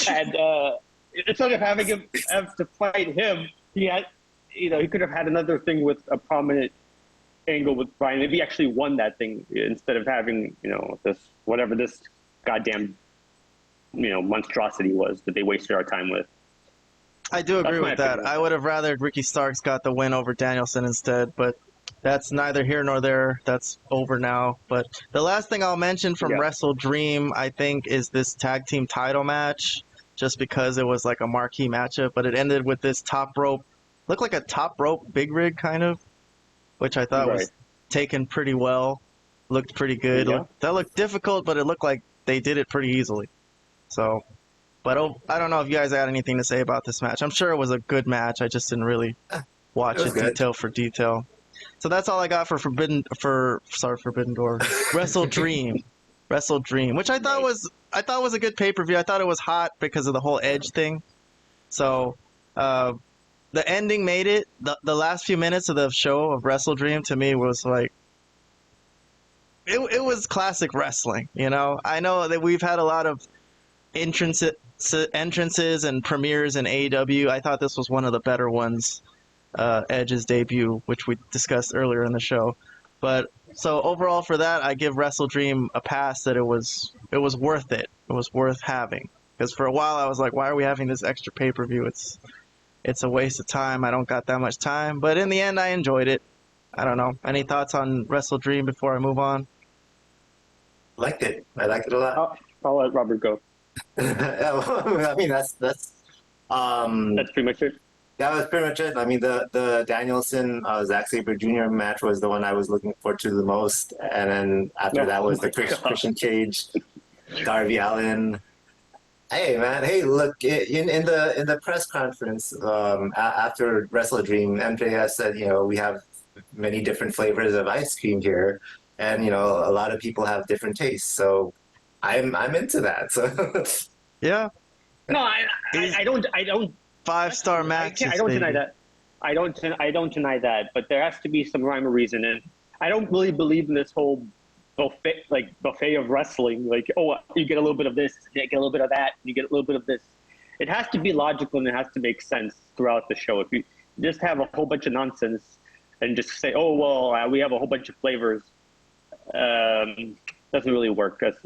And instead of having him have to fight him, he could have had another thing with a prominent angle with Brian. Maybe he actually won that thing instead of having, this whatever this goddamn, monstrosity was that they wasted our time with. I do agree with that. I would have rather Ricky Starks got the win over Danielson instead, but that's neither here nor there. That's over now. But the last thing I'll mention from WrestleDream, I think, is this tag team title match, just because it was like a marquee matchup, but it ended with this top rope. Looked like a top rope big rig kind of, which I thought was taken pretty well. Looked pretty good. Yeah. That looked difficult, but it looked like they did it pretty easily. So, but I don't know if you guys had anything to say about this match. I'm sure it was a good match. I just didn't really watch it detail for detail. So that's all I got for Forbidden Door. WrestleDream, which I thought was a good pay-per-view. I thought it was hot because of the whole Edge thing. So, the ending made it. The last few minutes of the show of WrestleDream to me was like, it was classic wrestling. I know that we've had a lot of entrances and premieres in AEW. I thought this was one of the better ones. Edge's debut, which we discussed earlier in the show. But so overall for that, I give WrestleDream a pass that it was worth it. It was worth having. Because for a while I was like, why are we having this extra pay-per-view? It's a waste of time. I don't got that much time. But in the end, I enjoyed it. I don't know. Any thoughts on WrestleDream before I move on? Liked it. I liked it a lot. I'll let Robert go. I mean, that's pretty much it. That was pretty much it. I mean, the Danielson Zack Sabre Jr. match was the one I was looking forward to the most, and then after that was the Christian Cage, Darby Allin. Hey man, hey look in the press conference after WrestleDream, MJF said, we have many different flavors of ice cream here, and a lot of people have different tastes. So I'm into that. So yeah. No, I don't. 5-star matches. I don't deny that. I don't deny that. But there has to be some rhyme or reason, and I don't really believe in this whole buffet of wrestling. Like, oh, you get a little bit of this, you get a little bit of that, you get a little bit of this. It has to be logical and it has to make sense throughout the show. If you just have a whole bunch of nonsense and just say, oh well, we have a whole bunch of flavors, doesn't really work. That's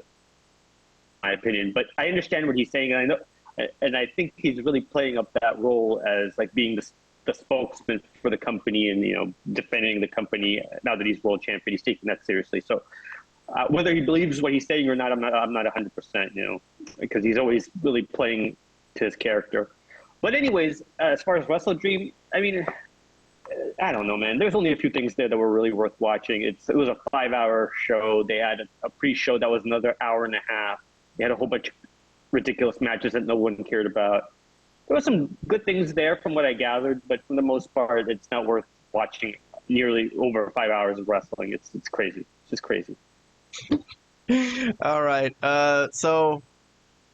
my opinion. But I understand what he's saying, and I know. And I think he's really playing up that role as like being the spokesman for the company and defending the company. Now that he's world champion, he's taking that seriously. So whether he believes what he's saying or not, I'm not 100%. Because he's always really playing to his character. But anyways, as far as WrestleDream, I mean, I don't know, man. There's only a few things there that were really worth watching. It was a 5-hour show. They had a pre-show that was another hour and a half. They had a whole bunch of ridiculous matches that no one cared about. There were some good things there from what I gathered, but for the most part, it's not worth watching nearly over 5 hours of wrestling. It's crazy. It's just crazy. All right. So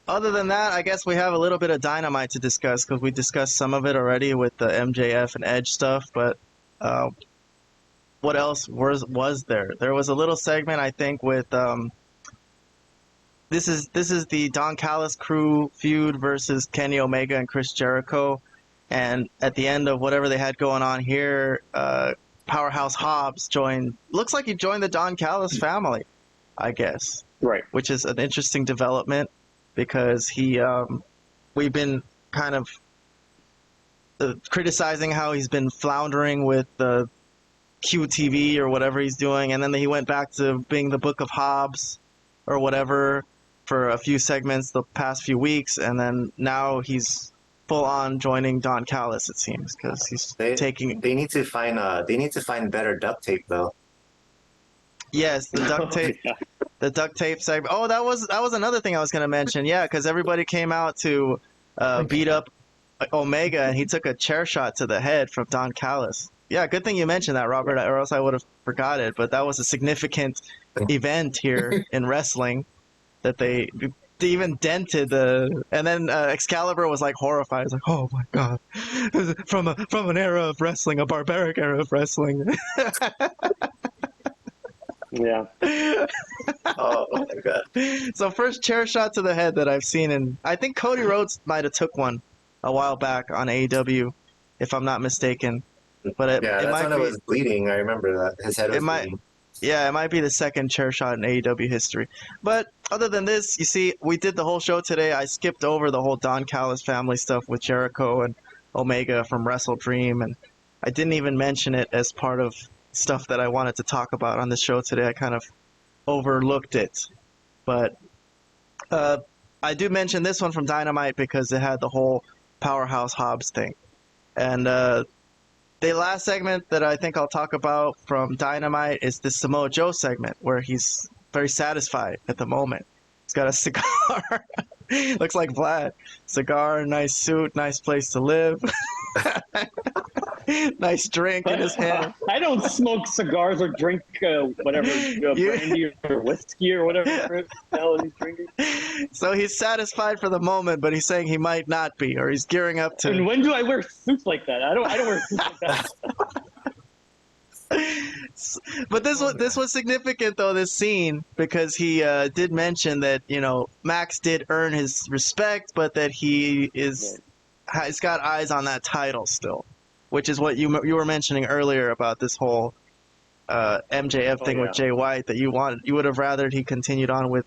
other than that, I guess we have a little bit of Dynamite to discuss because we discussed some of it already with the MJF and Edge stuff, but what else was there? There was a little segment, I think, with this is the Don Callis crew feud versus Kenny Omega and Chris Jericho, and at the end of whatever they had going on here, Powerhouse Hobbs looks like he joined the Don Callis family, I guess. Right. Which is an interesting development because we've been kind of criticizing how he's been floundering with the QTV or whatever he's doing, and then he went back to being the Book of Hobbs or whatever for a few segments the past few weeks, and then now he's full on joining Don Callis, it seems, because he's taking. They need to find better duct tape though. Yes, the duct tape. Yeah. The duct tape segment. Oh, that was another thing I was going to mention. Yeah, because everybody came out to beat up Omega, and he took a chair shot to the head from Don Callis. Yeah, good thing you mentioned that, Robert, or else I would have forgot it. But that was a significant event here in wrestling that they even dented the. And then Excalibur was like horrified. He was like, "Oh my god, from an era of wrestling, a barbaric era of wrestling." Yeah. Oh my god. So first chair shot to the head that I've seen, and I think Cody Rhodes might have took one a while back on AEW, if I'm not mistaken. But that's when it was bleeding. I remember that his head was bleeding. Yeah, it might be the second chair shot in AEW history. But other than this, you see, we did the whole show today. I skipped over the whole Don Callis family stuff with Jericho and Omega from WrestleDream, and I didn't even mention it as part of stuff that I wanted to talk about on the show today. I kind of overlooked it. But I do mention this one from Dynamite because it had the whole Powerhouse Hobbs thing. And the last segment that I think I'll talk about from Dynamite is the Samoa Joe segment, where he's very satisfied at the moment. He's got a cigar. Looks like Vlad. Cigar, nice suit, nice place to live. Nice drink in his hand. I don't smoke cigars or drink whatever, brandy or whiskey or whatever the hell he's drinking. So he's satisfied for the moment, but he's saying he might not be, or he's gearing up to. And when do I wear suits like that? I don't wear suits like that. But this was significant though, this scene, because he did mention that Max did earn his respect, but that he's got eyes on that title still, which is what you were mentioning earlier about this whole MJF thing with Jay White, that you would have rathered he continued on with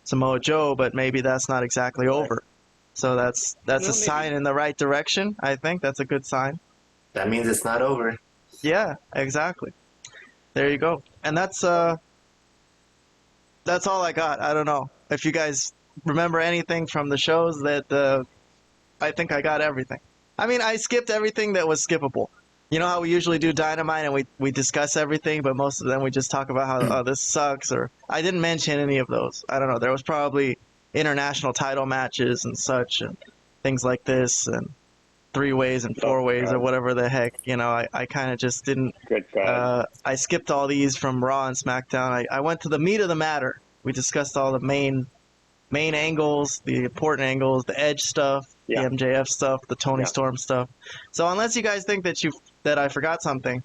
Samoa Joe, but maybe that's not exactly over. So that's a sign in the right direction. I think that's a good sign. That means it's not over. Yeah, exactly. There you go. And that's all I got. I don't know if you guys remember anything from the shows. That I think I got everything. I mean, I skipped everything that was skippable. You know how we usually do Dynamite and we discuss everything, but most of them we just talk about how this sucks, or I didn't mention any of those. I don't know. There was probably international title matches and such and things like this, and 3-ways and 4-ways or whatever the heck. I kind of just didn't. Good God. I skipped all these from Raw and SmackDown. I went to the meat of the matter. We discussed all the main angles, the important angles, the Edge stuff, the MJF stuff, the Toni Storm stuff. So unless you guys think that I forgot something.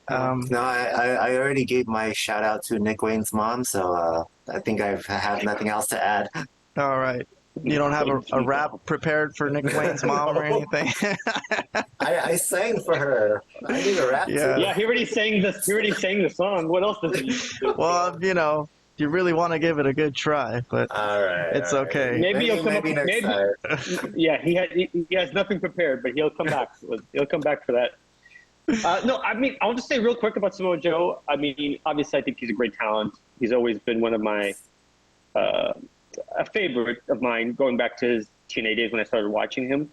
No, I already gave my shout out to Nick Wayne's mom, so I think I have nothing else to add. All right. You don't have a rap prepared for Nick Wayne's mom or anything? I sang for her. I need a rap too. Yeah, he already sang the song. What else does he do? Well, you really want to give it a good try, but it's okay. Right. Maybe he'll come maybe up. Next time. Yeah, he has nothing prepared, but he'll come back. He'll come back for that. No, I mean, I'll just say real quick about Samoa Joe. I mean, obviously, I think he's a great talent. He's always been one of my a favorite of mine, going back to his TNA days when I started watching him.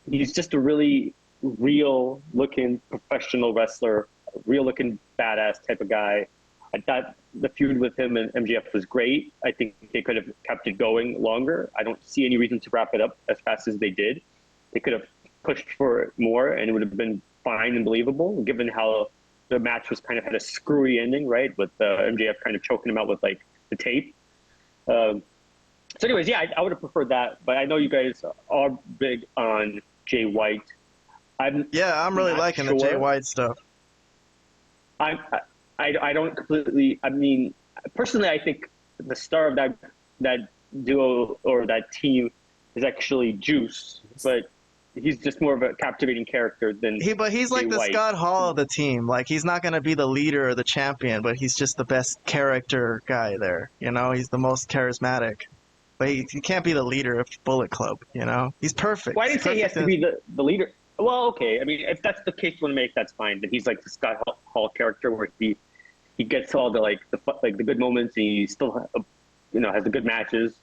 He's just a really real-looking professional wrestler, real-looking badass type of guy. I thought the feud with him and MJF was great. I think they could have kept it going longer. I don't see any reason to wrap it up as fast as they did. They could have pushed for it more, and it would have been fine and believable, given how the match was kind of had a screwy ending, right? With MJF kind of choking him out with like the tape. So anyways, yeah, I would have preferred that, but I know you guys are big on Jay White. I'm really liking the Jay White stuff. I don't completely. I mean, personally, I think the star of that duo or that team is actually Juice, but he's just more of a captivating character than But he's like Jay the White. Scott Hall of the team. Like, he's not going to be the leader or the champion, but he's just the best character guy there. You know, he's the most charismatic. But he can't be the leader of Bullet Club, you know? He's perfect. Well, I didn't say he has to be the leader. Well, okay. I mean, if that's the case you want to make, that's fine. But he's like the Scott Hall character where he gets all the the good moments, and he still has the good matches,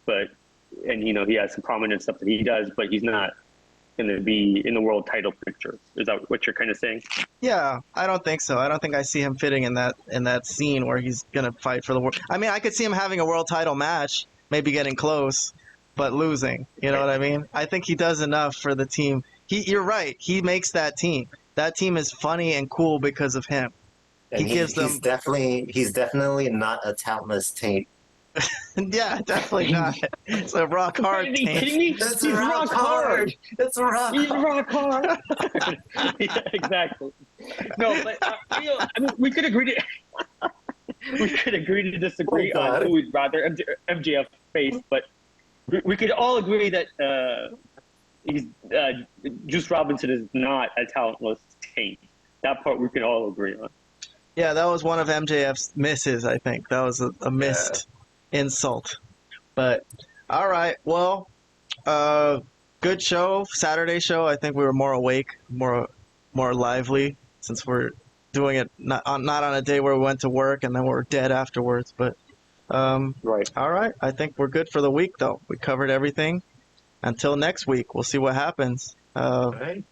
and he has some prominent stuff that he does, but he's not going to be in the world title picture. Is that what you're kind of saying? Yeah, I don't think so. I don't think I see him fitting in that scene where he's going to fight for the world. I mean, I could see him having a world title match, maybe getting close, but losing. You know what I mean? I think he does enough for the team. You're right. He makes that team. That team is funny and cool because of him. And he's definitely not a talentless taint. Yeah, definitely not. It's a rock hard Are you kidding taint. me? That's He's rock hard. That's rock He's hard. rock hard. Yeah, exactly. No, but I mean, we could agree to disagree on who we'd rather MJF face, but we could all agree that Juice Robinson is not a talentless taint. That part we could all agree on. Yeah, that was one of MJF's misses, I think. That was a missed insult. But, all right, well, good show. Saturday show, I think we were more awake, more lively, since we're doing it not on a day where we went to work and then we're dead afterwards. But, Right. All right, I think we're good for the week, though. We covered everything. Until next week, we'll see what happens. All right.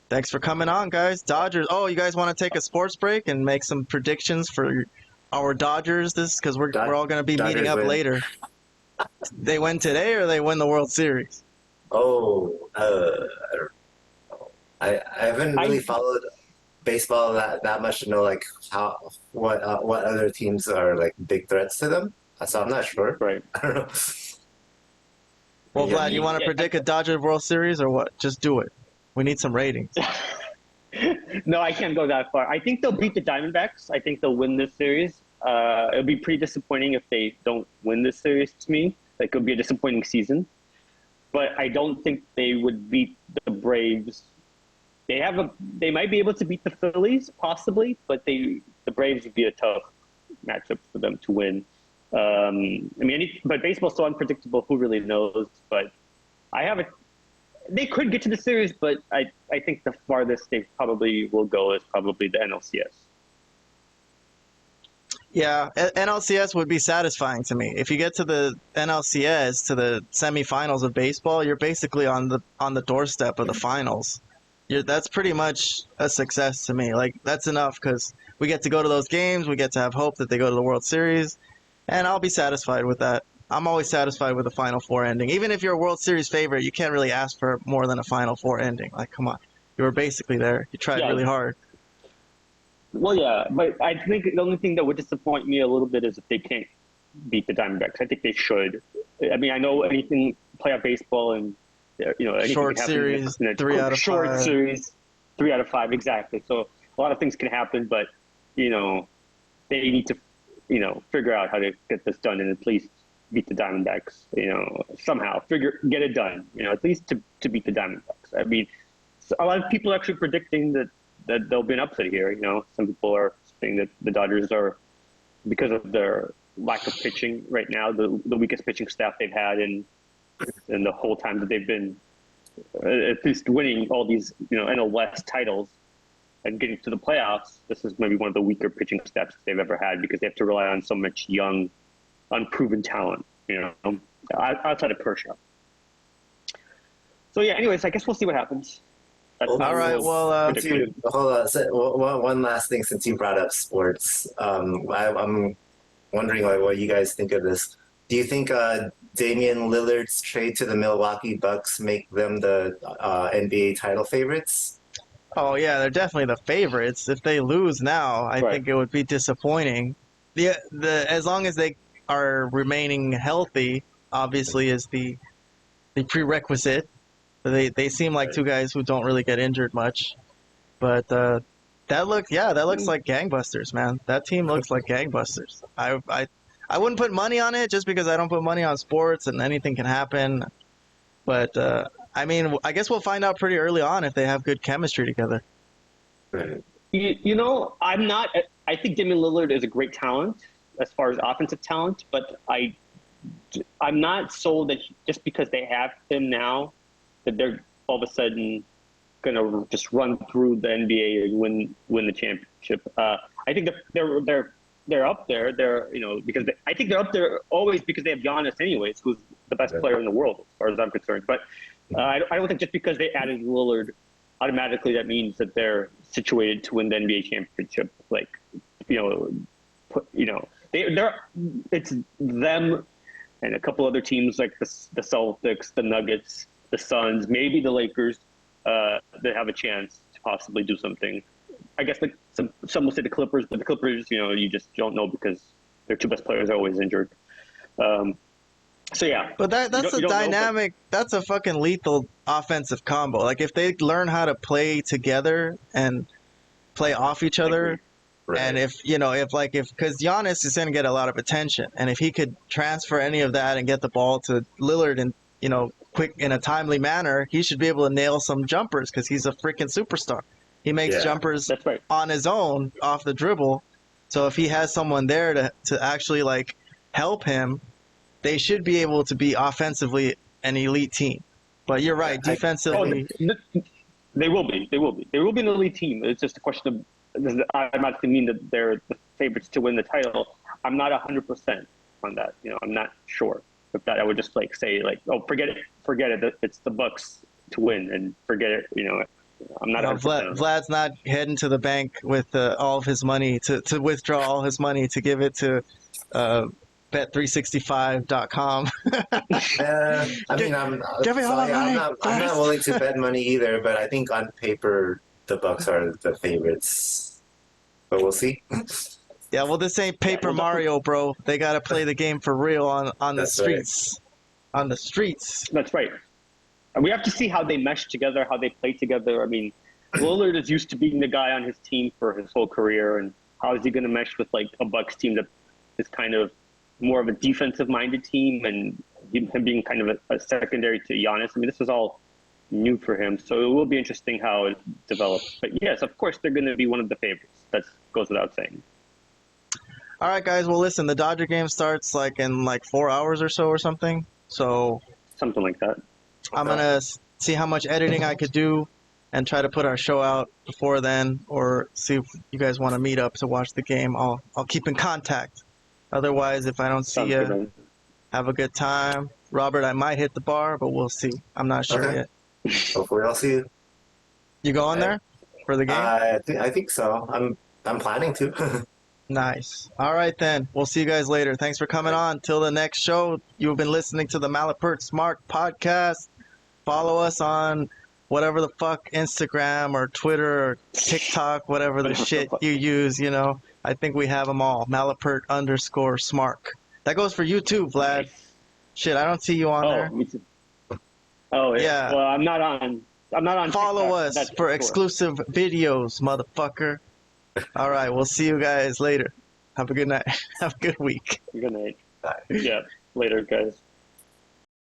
Thanks for coming on, guys. Dodgers. Oh, you guys want to take a sports break and make some predictions for our Dodgers? Because we're all going to be meeting up later. They win today or they win the World Series? Oh, I don't know. I haven't really followed baseball that much to know what other teams are like big threats to them. So I'm not sure. Right. I don't know. Well, Vlad, you want to predict a Dodger World Series or what? Just do it. We need some ratings. No, I can't go that far. I think they'll beat the Diamondbacks. I think they'll win this series. It'll be pretty disappointing if they don't win this series to me. It could be a disappointing season. But I don't think they would beat the Braves. They might be able to beat the Phillies, possibly, but the Braves would be a tough matchup for them to win. But baseball's so unpredictable. Who really knows? But they could get to the series, but I think the farthest they probably will go is probably the NLCS. Yeah, NLCS would be satisfying to me. If you get to the NLCS, to the semifinals of baseball, you're basically on the doorstep of the finals. That's pretty much a success to me. Like, that's enough because we get to go to those games. We get to have hope that they go to the World Series, and I'll be satisfied with that. I'm always satisfied with a Final Four ending. Even if you're a World Series favorite, you can't really ask for more than a Final Four ending. Like, come on. You were basically there. You tried really hard. Well, yeah, but I think the only thing that would disappoint me a little bit is if they can't beat the Diamondbacks. I think they should. I mean, I know anything playoff baseball and anything short can happen series, in a 3 out of 5. Short series, 3 out of 5, exactly. So a lot of things can happen, but they need to figure out how to get this done and at least beat the Diamondbacks. Somehow get it done. At least to beat the Diamondbacks. I mean, a lot of people are actually predicting that there'll be an upset here. Some people are saying that the Dodgers are, because of their lack of pitching right now, the weakest pitching staff they've had in the whole time that they've been at least winning all these NL West titles and getting to the playoffs. This is maybe one of the weaker pitching staffs they've ever had because they have to rely on so much young, unproven talent. Outside of Kershaw. So yeah. Anyways, I guess we'll see what happens. All right. Well, hold on. So, one last thing, since you brought up sports, I'm wondering what you guys think of this. Do you think Damian Lillard's trade to the Milwaukee Bucks make them the NBA title favorites? Oh yeah, they're definitely the favorites. If they lose now, I think it would be disappointing. As long as they are remaining healthy, obviously, is the prerequisite. They seem like two guys who don't really get injured much, but That looks like gangbusters, man. That team looks like gangbusters. I wouldn't put money on it just because I don't put money on sports and anything can happen. But I mean, I guess we'll find out pretty early on if they have good chemistry together. Right. I'm not. I think Damian Lillard is a great talent as far as offensive talent, but I'm not sold that just because they have him now, that they're all of a sudden gonna just run through the NBA and win the championship. I think that they're up there. Because I think they're up there always because they have Giannis anyways, who's the best player in the world as far as I'm concerned. But I don't think just because they added Lillard, automatically that means that they're situated to win the NBA championship. It's them and a couple other teams like the Celtics, the Nuggets, the Suns, maybe the Lakers, that have a chance to possibly do something. I guess some will say the Clippers, but the Clippers, you just don't know because their two best players are always injured. So yeah. But that's a dynamic. That's a fucking lethal offensive combo. Like if they learn how to play together and play off each other, Right. and if because Giannis is going to get a lot of attention, and if he could transfer any of that and get the ball to Lillard and quick in a timely manner, he should be able to nail some jumpers because he's a freaking superstar. He makes jumpers on his own off the dribble. So if he has someone there to actually help him, they should be able to be offensively an elite team. But you're right, defensively. They will be. They will be an elite team. It's just a question of, I'm not to mean that they're the favorites to win the title. I'm not 100% on that. I'm not sure. If that, I would just say forget it. It's the Bucks to win, and forget it. I'm not. Vlad's not heading to the bank with all of his money to withdraw all his money to give it to Bet365.com. I mean, I'm not willing to bet money either, but I think on paper the Bucks are the favorites. But we'll see. Yeah, well, this ain't Paper Mario, bro. They got to play the game for real on the streets. Right. On the streets. That's right. And we have to see how they mesh together, how they play together. I mean, Lillard is used to being the guy on his team for his whole career, and how is he going to mesh with a Bucks team that is kind of more of a defensive-minded team, and him being kind of a secondary to Giannis? I mean, this is all new for him, so it will be interesting how it develops. But yes, of course, they're going to be one of the favorites. That goes without saying. All right, guys. Well, listen, the Dodger game starts in 4 hours or so or something. So something like that. I'm gonna see how much editing I could do, and try to put our show out before then, or see if you guys want to meet up to watch the game. I'll keep in contact. Otherwise, if I don't see you, have a good time. Robert, I might hit the bar, but we'll see. I'm not sure yet. Hopefully, I'll see you. You going there for the game? I think so. I'm planning to. Nice. All right, then. We'll see you guys later. Thanks for coming on. Till the next show, you've been listening to the Malapert Smart Podcast. Follow us on whatever the fuck, Instagram or Twitter or TikTok, whatever the shit you use, I think we have them all. Malapert_Smart. That goes for you too, Vlad. Nice. Shit, I don't see you on there. Me too. Oh, yeah. Well, I'm not on Follow TikTok, us for exclusive videos, motherfucker. All right, we'll see you guys later. Have a good night. Have a good week. Good night. Bye. Yeah, later, guys.